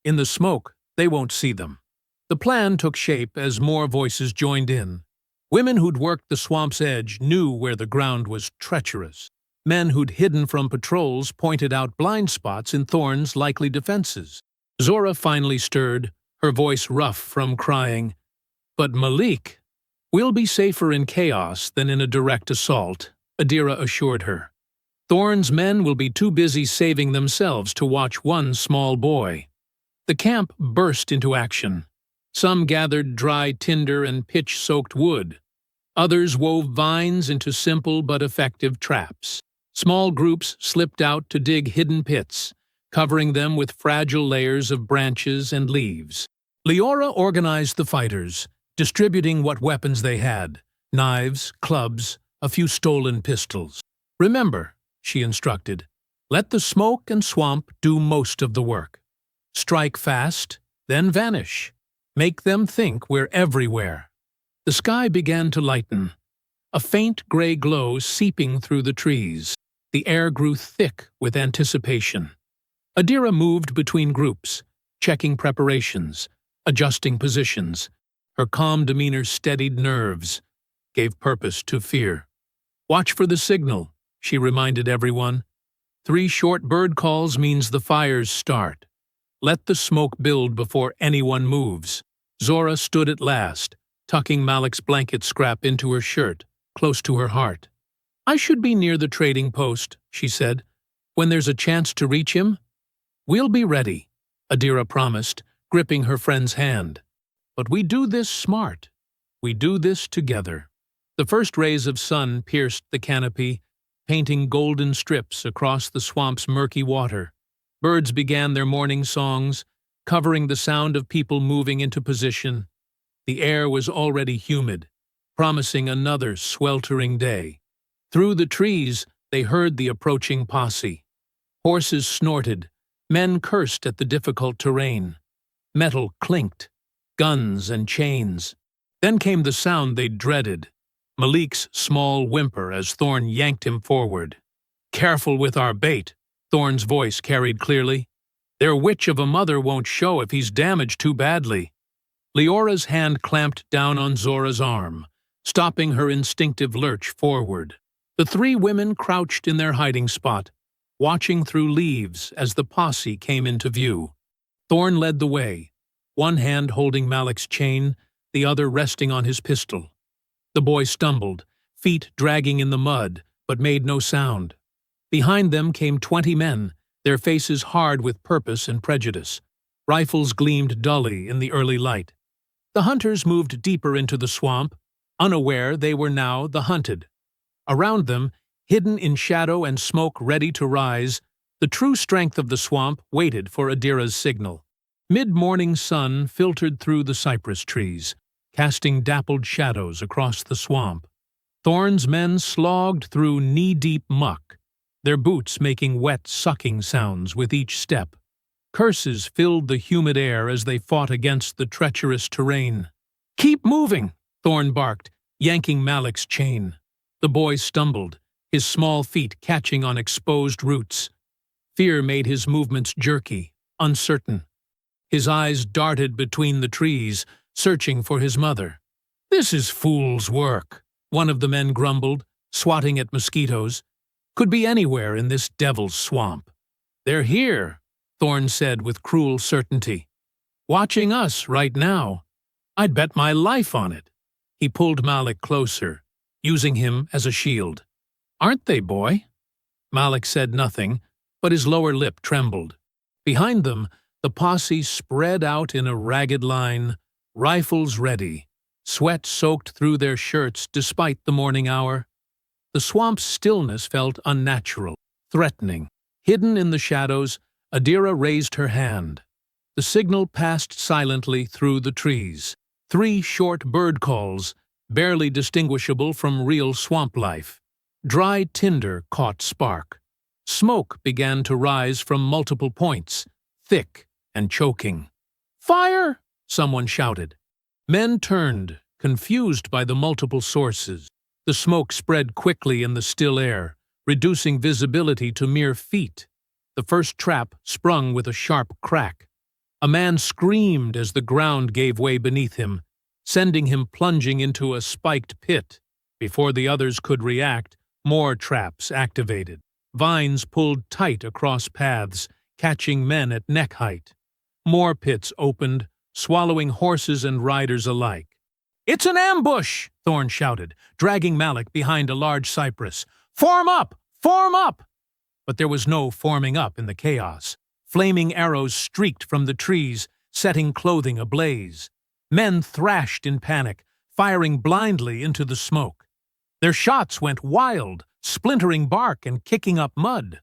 In the smoke, they won't see them." The plan took shape as more voices joined in. Women who'd worked the swamp's edge knew where the ground was treacherous. Men who'd hidden from patrols pointed out blind spots in Thorne's likely defenses. Zora finally stirred, her voice rough from crying. "But Malik, we'll be safer in chaos than in a direct assault," Adira assured her. "Thorne's men will be too busy saving themselves to watch one small boy." The camp burst into action. Some gathered dry tinder and pitch-soaked wood. Others wove vines into simple but effective traps. Small groups slipped out to dig hidden pits, covering them with fragile layers of branches and leaves. Leora organized the fighters, distributing what weapons they had: knives, clubs, a few stolen pistols. "Remember," she instructed, "let the smoke and swamp do most of the work. Strike fast, then vanish. Make them think we're everywhere." The sky began to lighten, a faint gray glow seeping through the trees. The air grew thick with anticipation. Adira moved between groups, checking preparations, adjusting positions. Her calm demeanor steadied nerves, gave purpose to fear. "Watch for the signal," she reminded everyone. 3 short bird calls means the fires start. Let the smoke build before anyone moves. Zora stood at last, tucking Malik's blanket scrap into her shirt, close to her heart. I should be near the trading post, she said. When there's a chance to reach him? We'll be ready, Adira promised, gripping her friend's hand. But we do this smart. We do this together. The first rays of sun pierced the canopy, painting golden strips across the swamp's murky water. Birds began their morning songs, covering the sound of people moving into position. The air was already humid, promising another sweltering day. Through the trees, they heard the approaching posse. Horses snorted, men cursed at the difficult terrain. Metal clinked, guns and chains. Then came the sound they dreaded, Malik's small whimper as Thorne yanked him forward. Careful with our bait, Thorne's voice carried clearly. Their witch of a mother won't show if he's damaged too badly. Leora's hand clamped down on Zora's arm, stopping her instinctive lurch forward. The three women crouched in their hiding spot, watching through leaves as the posse came into view. Thorne led the way, one hand holding Malik's chain, the other resting on his pistol. The boy stumbled, feet dragging in the mud, but made no sound. Behind them came 20 men, their faces hard with purpose and prejudice. Rifles gleamed dully in the early light. The hunters moved deeper into the swamp, unaware they were now the hunted. Around them, hidden in shadow and smoke ready to rise, the true strength of the swamp waited for Adira's signal. Mid-morning sun filtered through the cypress trees, casting dappled shadows across the swamp. Thorne's men slogged through knee-deep muck, their boots making wet, sucking sounds with each step. Curses filled the humid air as they fought against the treacherous terrain. "Keep moving!" Thorne barked, yanking Malik's chain. The boy stumbled, his small feet catching on exposed roots. Fear made his movements jerky, uncertain. His eyes darted between the trees, searching for his mother. "This is fool's work," one of the men grumbled, swatting at mosquitoes. "Could be anywhere in this devil's swamp." "They're here," Thorne said with cruel certainty. "Watching us right now. I'd bet my life on it." He pulled Malik closer, using him as a shield. "Aren't they, boy?" Malik said nothing, but his lower lip trembled. Behind them, the posse spread out in a ragged line, rifles ready. Sweat soaked through their shirts despite the morning hour. The swamp's stillness felt unnatural, threatening. Hidden in the shadows, Adira raised her hand. The signal passed silently through the trees. 3 short bird calls, barely distinguishable from real swamp life. Dry tinder caught spark. Smoke began to rise from multiple points, thick and choking. "Fire!" someone shouted. Men turned, confused by the multiple sources. The smoke spread quickly in the still air, reducing visibility to mere feet. The first trap sprung with a sharp crack. A man screamed as the ground gave way beneath him, sending him plunging into a spiked pit. Before the others could react, more traps activated. Vines pulled tight across paths, catching men at neck height. More pits opened, swallowing horses and riders alike. "It's an ambush!" Thorne shouted, dragging Malik behind a large cypress. "Form up! Form up!" But there was no forming up in the chaos. Flaming arrows streaked from the trees, setting clothing ablaze. Men thrashed in panic, firing blindly into the smoke. Their shots went wild, splintering bark and kicking up mud.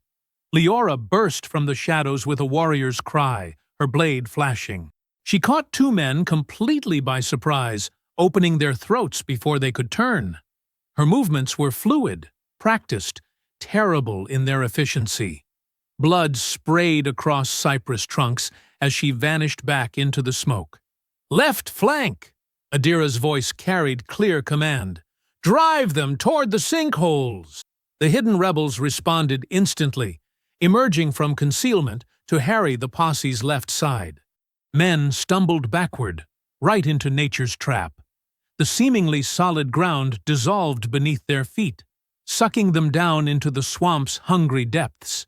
Leora burst from the shadows with a warrior's cry, her blade flashing. She caught 2 men completely by surprise, opening their throats before they could turn. Her movements were fluid, practiced, terrible in their efficiency. Blood sprayed across cypress trunks as she vanished back into the smoke. "Left flank!" Adira's voice carried clear command. "Drive them toward the sinkholes!" The hidden rebels responded instantly, emerging from concealment to harry the posse's left side. Men stumbled backward, right into nature's trap. The seemingly solid ground dissolved beneath their feet, sucking them down into the swamp's hungry depths.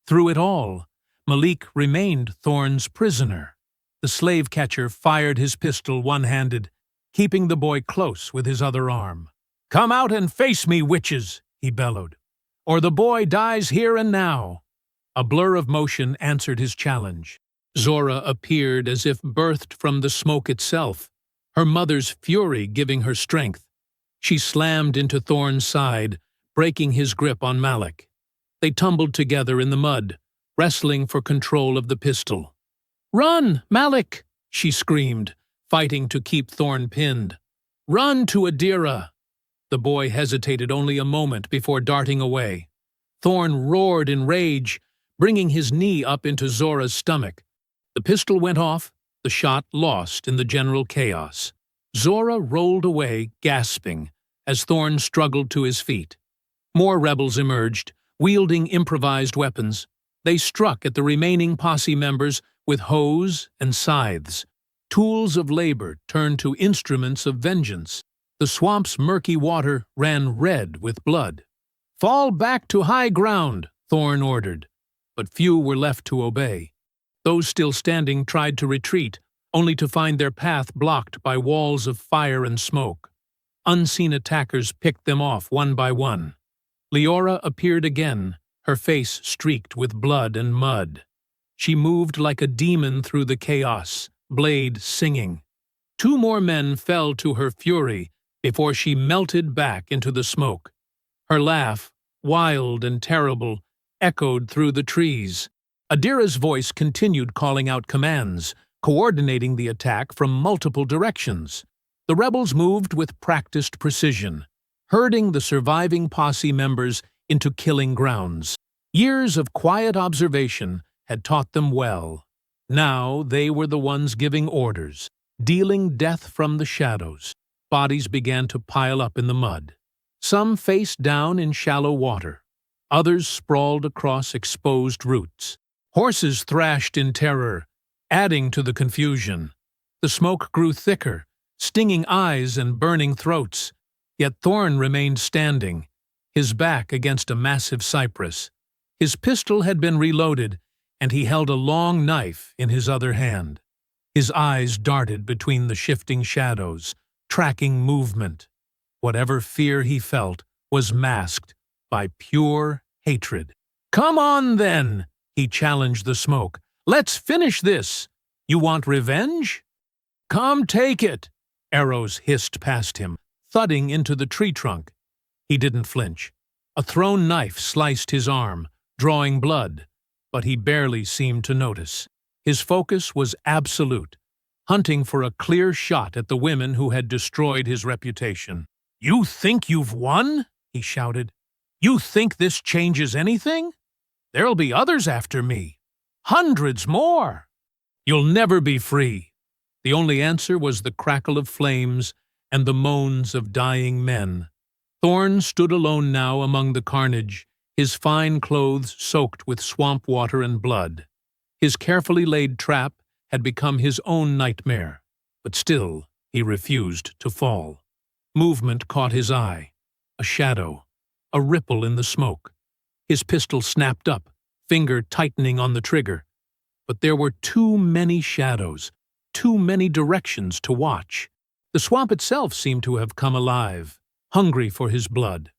Through it all, Malik remained Thorne's prisoner. The slave catcher fired his pistol one-handed, keeping the boy close with his other arm. "Come out and face me, witches," he bellowed, "or the boy dies here and now." A blur of motion answered his challenge. Zora appeared as if birthed from the smoke itself, her mother's fury giving her strength. She slammed into Thorne's side, breaking his grip on Malik. They tumbled together in the mud, wrestling for control of the pistol. "Run, Malik!" she screamed, fighting to keep Thorne pinned. "Run to Adira!" The boy hesitated only a moment before darting away. Thorne roared in rage, bringing his knee up into Zora's stomach. The pistol went off, the shot lost in the general chaos. Zora rolled away, gasping, as Thorne struggled to his feet. More rebels emerged, wielding improvised weapons. They struck at the remaining posse members with hoes and scythes. Tools of labor turned to instruments of vengeance. The swamp's murky water ran red with blood. "Fall back to high ground," Thorne ordered, but few were left to obey. Those still standing tried to retreat, only to find their path blocked by walls of fire and smoke. Unseen attackers picked them off one by one. Leora appeared again, her face streaked with blood and mud. She moved like a demon through the chaos, blade singing. 2 more men fell to her fury before she melted back into the smoke. Her laugh, wild and terrible, echoed through the trees. Adira's voice continued calling out commands, coordinating the attack from multiple directions. The rebels moved with practiced precision, herding the surviving posse members into killing grounds. Years of quiet observation had taught them well. Now they were the ones giving orders, dealing death from the shadows. Bodies began to pile up in the mud. Some face down in shallow water. Others sprawled across exposed roots. Horses thrashed in terror, adding to the confusion. The smoke grew thicker, stinging eyes and burning throats. Yet Thorne remained standing, his back against a massive cypress. His pistol had been reloaded, and he held a long knife in his other hand. His eyes darted between the shifting shadows, tracking movement. Whatever fear he felt was masked by pure hatred. "Come on, then!" he challenged the smoke. "Let's finish this! You want revenge? Come take it!" Arrows hissed past him, thudding into the tree trunk. He didn't flinch. A thrown knife sliced his arm, drawing blood, but he barely seemed to notice. His focus was absolute, hunting for a clear shot at the women who had destroyed his reputation. "You think you've won?" he shouted. "You think this changes anything? There'll be others after me. Hundreds more. You'll never be free." The only answer was the crackle of flames and the moans of dying men. Thorne stood alone now among the carnage, his fine clothes soaked with swamp water and blood. His carefully laid trap had become his own nightmare, but still he refused to fall. Movement caught his eye. A shadow, a ripple in the smoke. His pistol snapped up, finger tightening on the trigger. But there were too many shadows, too many directions to watch. The swamp itself seemed to have come alive, hungry for his blood.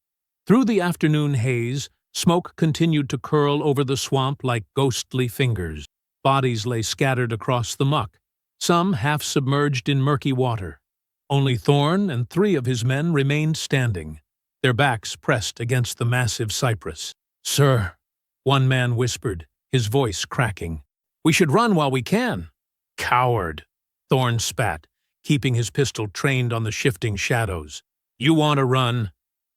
Through the afternoon haze, smoke continued to curl over the swamp like ghostly fingers. Bodies lay scattered across the muck, some half submerged in murky water. Only Thorne and 3 of his men remained standing, their backs pressed against the massive cypress. "Sir," one man whispered, his voice cracking, "we should run while we can." "Coward," Thorne spat, keeping his pistol trained on the shifting shadows. "You want to run?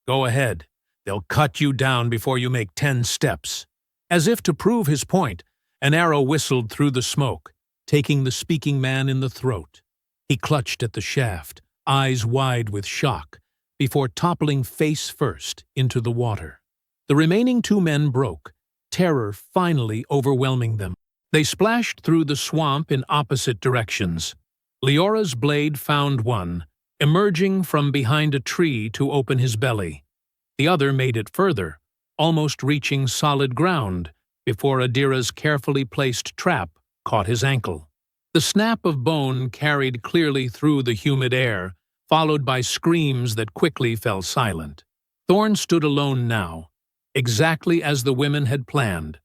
Go ahead. They'll cut you down before you make 10 steps. As if to prove his point, an arrow whistled through the smoke, taking the speaking man in the throat. He clutched at the shaft, eyes wide with shock, before toppling face first into the water. The remaining 2 men broke, terror finally overwhelming them. They splashed through the swamp in opposite directions. Leora's blade found one, emerging from behind a tree to open his belly. The other made it further, almost reaching solid ground, before Adira's carefully placed trap caught his ankle. The snap of bone carried clearly through the humid air, followed by screams that quickly fell silent. Thorne stood alone now, exactly as the women had planned.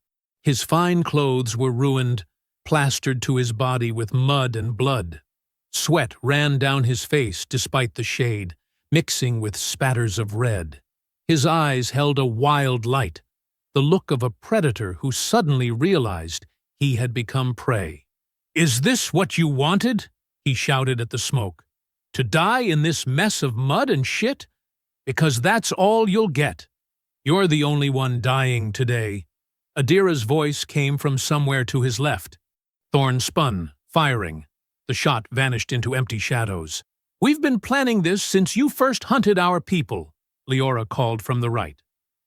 His fine clothes were ruined, plastered to his body with mud and blood. Sweat ran down his face despite the shade, mixing with spatters of red. His eyes held a wild light, the look of a predator who suddenly realized he had become prey. "Is this what you wanted?" he shouted at the smoke. "To die in this mess of mud and shit? Because that's all you'll get. You're the only one dying today." Adira's voice came from somewhere to his left. Thorne spun, firing. The shot vanished into empty shadows. "We've been planning this since you first hunted our people," Leora called from the right.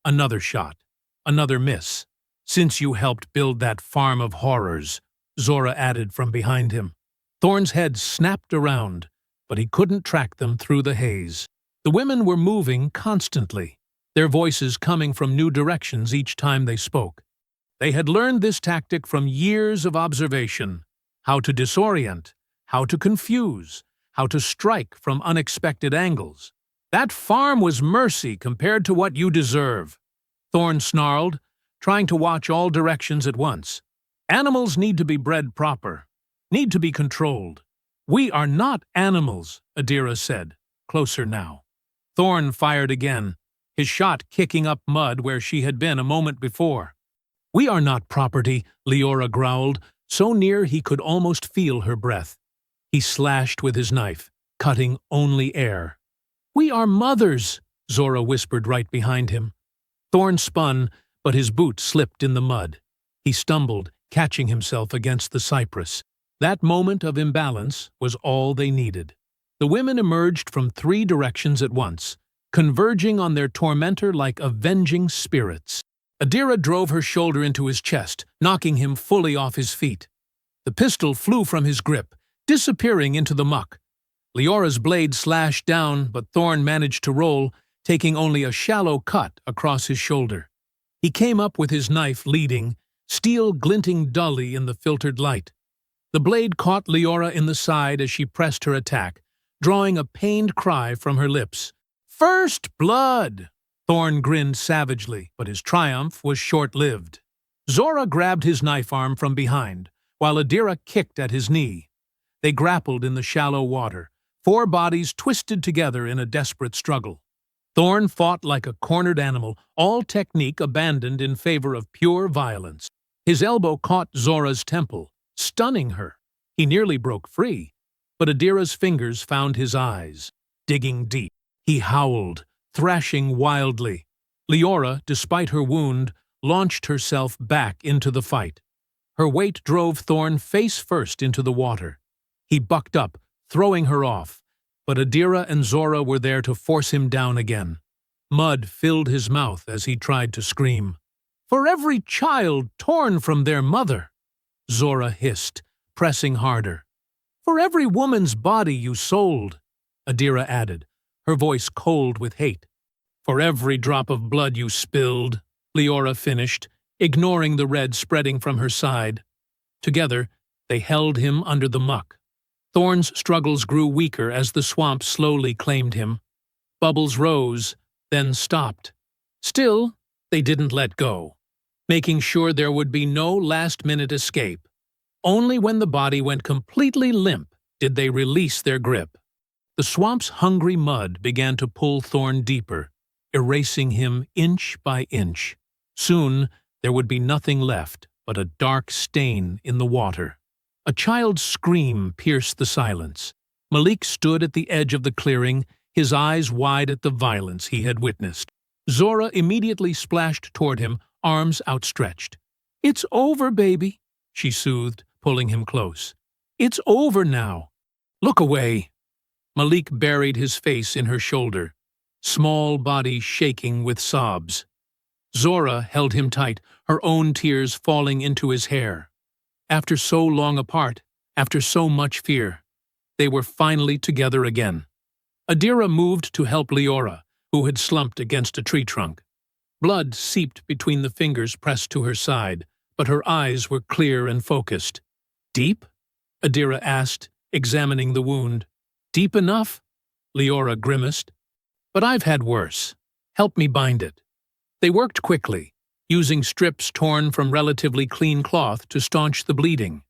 Another shot. Another miss. "Since you helped build that farm of horrors," Zora added from behind him. Thorne's head snapped around, but he couldn't track them through the haze. The women were moving constantly, their voices coming from new directions each time they spoke. They had learned this tactic from years of observation: how to disorient, how to confuse, how to strike from unexpected angles. "That farm was mercy compared to what you deserve," Thorne snarled, trying to watch all directions at once. "Animals need to be bred proper, need to be controlled." "We are not animals," Adira said, closer now. Thorne fired again, his shot kicking up mud where she had been a moment before. "We are not property," Leora growled, so near he could almost feel her breath. He slashed with his knife, cutting only air. "We are mothers," Zora whispered right behind him. Thorne spun, but his boot slipped in the mud. He stumbled, catching himself against the cypress. That moment of imbalance was all they needed. The women emerged from three directions at once, converging on their tormentor like avenging spirits. Adira drove her shoulder into his chest, knocking him fully off his feet. The pistol flew from his grip, disappearing into the muck. Leora's blade slashed down, but Thorne managed to roll, taking only a shallow cut across his shoulder. He came up with his knife leading, steel glinting dully in the filtered light. The blade caught Leora in the side as she pressed her attack, drawing a pained cry from her lips. "First blood!" Thorne grinned savagely, but his triumph was short-lived. Zora grabbed his knife arm from behind, while Adira kicked at his knee. They grappled in the shallow water, four bodies twisted together in a desperate struggle. Thorne fought like a cornered animal, all technique abandoned in favor of pure violence. His elbow caught Zora's temple, stunning her. He nearly broke free, but Adira's fingers found his eyes. Digging deep, he howled, thrashing wildly. Leora, despite her wound, launched herself back into the fight. Her weight drove Thorne face first into the water. He bucked up, throwing her off, but Adira and Zora were there to force him down again. Mud filled his mouth as he tried to scream. "For every child torn from their mother," Zora hissed, pressing harder. "For every woman's body you sold," Adira added, her voice cold with hate. "For every drop of blood you spilled," Leora finished, ignoring the red spreading from her side. Together, they held him under the muck. Thorne's struggles grew weaker as the swamp slowly claimed him. Bubbles rose, then stopped. Still, they didn't let go, making sure there would be no last-minute escape. Only when the body went completely limp did they release their grip. The swamp's hungry mud began to pull Thorne deeper, erasing him inch by inch. Soon, there would be nothing left but a dark stain in the water. A child's scream pierced the silence. Malik stood at the edge of the clearing, his eyes wide at the violence he had witnessed. Zora immediately splashed toward him, arms outstretched. "It's over, baby," she soothed, pulling him close. "It's over now. Look away." Malik buried his face in her shoulder, small body shaking with sobs. Zora held him tight, her own tears falling into his hair. After so long apart, after so much fear, they were finally together again. Adira moved to help Leora, who had slumped against a tree trunk. Blood seeped between the fingers pressed to her side, but her eyes were clear and focused. "Deep?" Adira asked, examining the wound. "Deep enough?" Leora grimaced. "But I've had worse. Help me bind it." They worked quickly, using strips torn from relatively clean cloth to staunch the bleeding.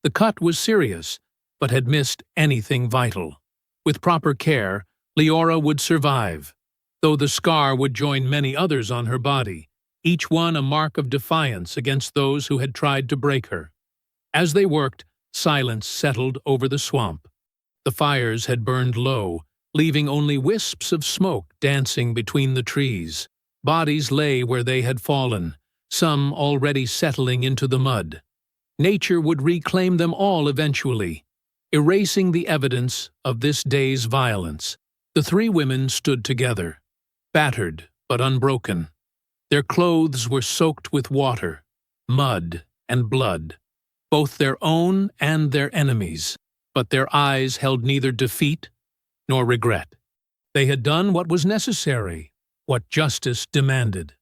The cut was serious, but had missed anything vital. With proper care, Leora would survive, though the scar would join many others on her body, each one a mark of defiance against those who had tried to break her. As they worked, silence settled over the swamp. The fires had burned low, leaving only wisps of smoke dancing between the trees. Bodies lay where they had fallen, some already settling into the mud. Nature would reclaim them all eventually, erasing the evidence of this day's violence. The three women stood together, battered but unbroken. Their clothes were soaked with water, mud, and blood, both their own and their enemies', but their eyes held neither defeat nor regret. They had done what was necessary, what justice demanded.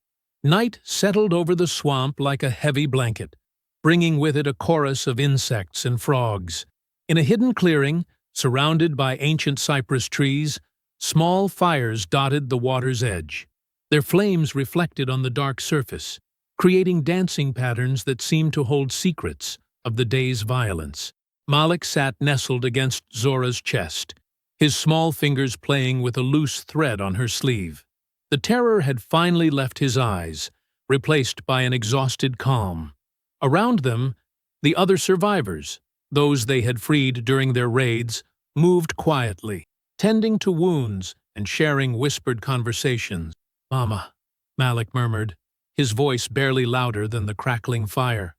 Night settled over the swamp like a heavy blanket, bringing with it a chorus of insects and frogs. In a hidden clearing, surrounded by ancient cypress trees, small fires dotted the water's edge. Their flames reflected on the dark surface, creating dancing patterns that seemed to hold secrets of the day's violence. Malik sat nestled against Zora's chest, his small fingers playing with a loose thread on her sleeve. The terror had finally left his eyes, replaced by an exhausted calm. Around them, the other survivors, those they had freed during their raids, moved quietly, tending to wounds and sharing whispered conversations. "Mama," Malik murmured, his voice barely louder than the crackling fire.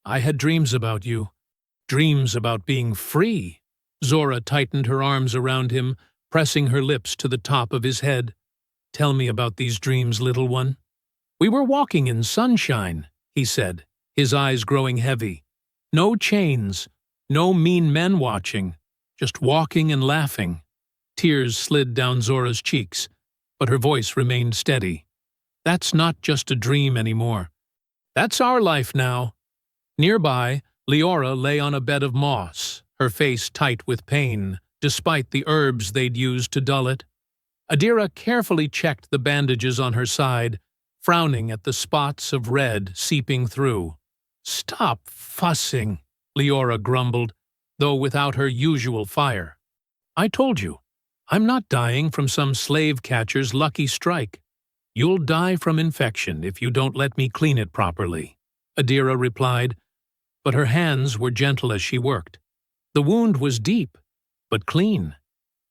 "I had dreams about you. Dreams about being free." Zora tightened her arms around him, pressing her lips to the top of his head. "Tell me about these dreams, little one." "We were walking in sunshine," he said, his eyes growing heavy. "No chains, no mean men watching, just walking and laughing." Tears slid down Zora's cheeks, but her voice remained steady. "That's not just a dream anymore. That's our life now." Nearby, Leora lay on a bed of moss, her face tight with pain, despite the herbs they'd used to dull it. Adira carefully checked the bandages on her side, frowning at the spots of red seeping through. "Stop fussing," Leora grumbled, though without her usual fire. "I told you, I'm not dying from some slave catcher's lucky strike. You'll die from infection if you don't let me clean it properly," Adira replied, but her hands were gentle as she worked. The wound was deep, but clean.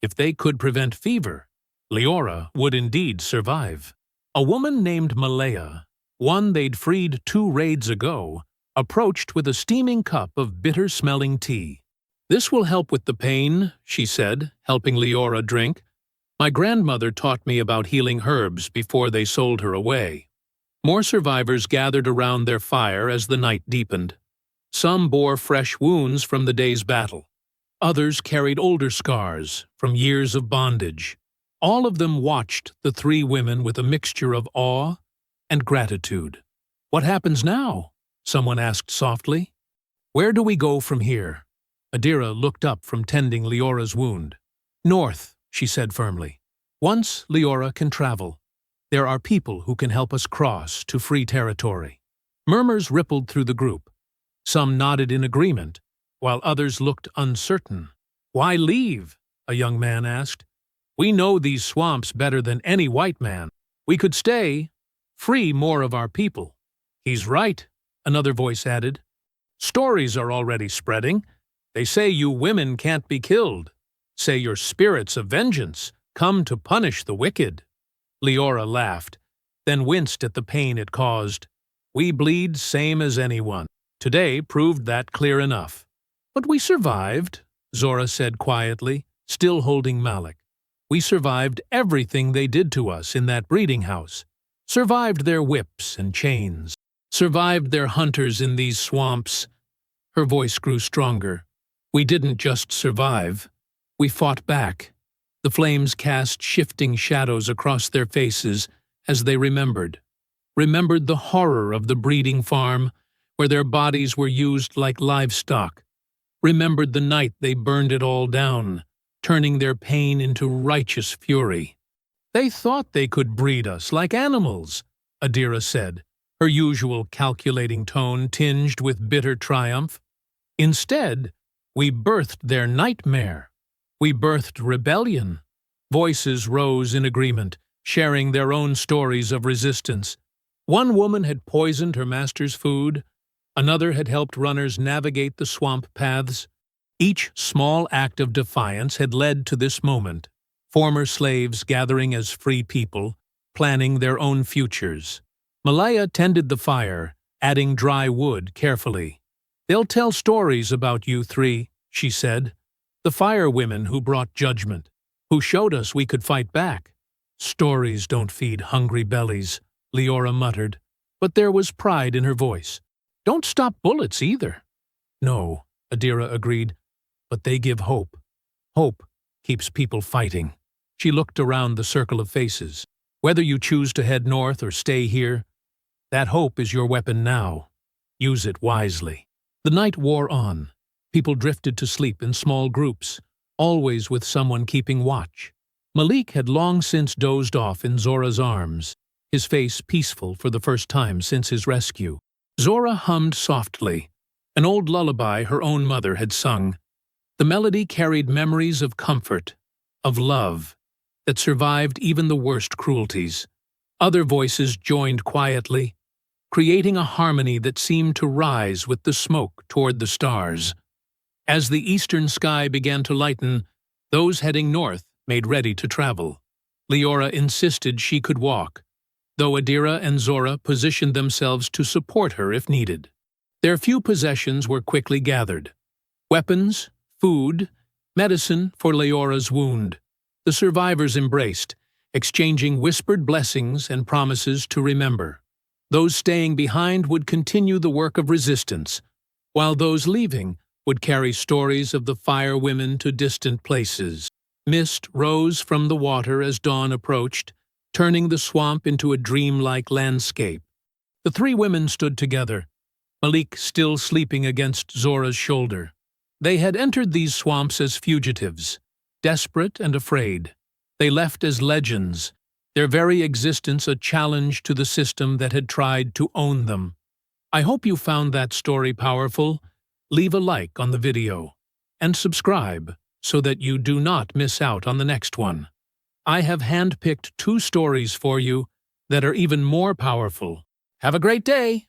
If they could prevent fever, Leora would indeed survive. A woman named Malaya, one they'd freed 2 raids ago, approached with a steaming cup of bitter-smelling tea. "This will help with the pain," she said, helping Leora drink. "My grandmother taught me about healing herbs before they sold her away." More survivors gathered around their fire as the night deepened. Some bore fresh wounds from the day's battle. Others carried older scars from years of bondage. All of them watched the 3 women with a mixture of awe and gratitude. "What happens now?" someone asked softly. "Where do we go from here?" Adira looked up from tending Leora's wound. "North," she said firmly. "Once Leora can travel, there are people who can help us cross to free territory." Murmurs rippled through the group. Some nodded in agreement, while others looked uncertain. "Why leave?" a young man asked. "We know these swamps better than any white man. We could stay, free more of our people." "He's right," another voice added. "Stories are already spreading. They say you women can't be killed. Say you're spirits of vengeance, come to punish the wicked." Leora laughed, then winced at the pain it caused. "We bleed same as anyone. Today proved that clear enough." "But we survived," Zora said quietly, still holding Malik. "We survived everything they did to us in that breeding house. Survived their whips and chains. Survived their hunters in these swamps." Her voice grew stronger. "We didn't just survive. We fought back." The flames cast shifting shadows across their faces as they remembered the horror of the breeding farm, where their bodies were used like livestock, remembered the night they burned it all down, turning their pain into righteous fury. "They thought they could breed us like animals," Adira said, her usual calculating tone tinged with bitter triumph. "Instead, we birthed their nightmare. We birthed rebellion." Voices rose in agreement, sharing their own stories of resistance. One woman had poisoned her master's food. Another had helped runners navigate the swamp paths. Each small act of defiance had led to this moment, former slaves gathering as free people, planning their own futures. Malaya tended the fire, adding dry wood carefully. "They'll tell stories about you three," she said. "The fire women who brought judgment, who showed us we could fight back." "Stories don't feed hungry bellies," Leora muttered, but there was pride in her voice. "Don't stop bullets either." "No," Adira agreed, "but they give hope. Hope keeps people fighting." She looked around the circle of faces. "Whether you choose to head north or stay here, that hope is your weapon now. Use it wisely." The night wore on. People drifted to sleep in small groups, always with someone keeping watch. Malik had long since dozed off in Zora's arms, his face peaceful for the first time since his rescue. Zora hummed softly, an old lullaby her own mother had sung. The melody carried memories of comfort, of love, that survived even the worst cruelties. Other voices joined quietly, creating a harmony that seemed to rise with the smoke toward the stars. As the eastern sky began to lighten, those heading north made ready to travel. Leora insisted she could walk, though Adira and Zora positioned themselves to support her if needed. Their few possessions were quickly gathered: weapons, food, medicine for Leora's wound. The survivors embraced, exchanging whispered blessings and promises to remember. Those staying behind would continue the work of resistance, while those leaving would carry stories of the fire women to distant places. Mist rose from the water as dawn approached, turning the swamp into a dreamlike landscape. The three women stood together, Malik still sleeping against Zora's shoulder. They had entered these swamps as fugitives, desperate and afraid. They left as legends, their very existence a challenge to the system that had tried to own them. I hope you found that story powerful. Leave a like on the video and subscribe so that you do not miss out on the next one. I have handpicked 2 stories for you that are even more powerful. Have a great day!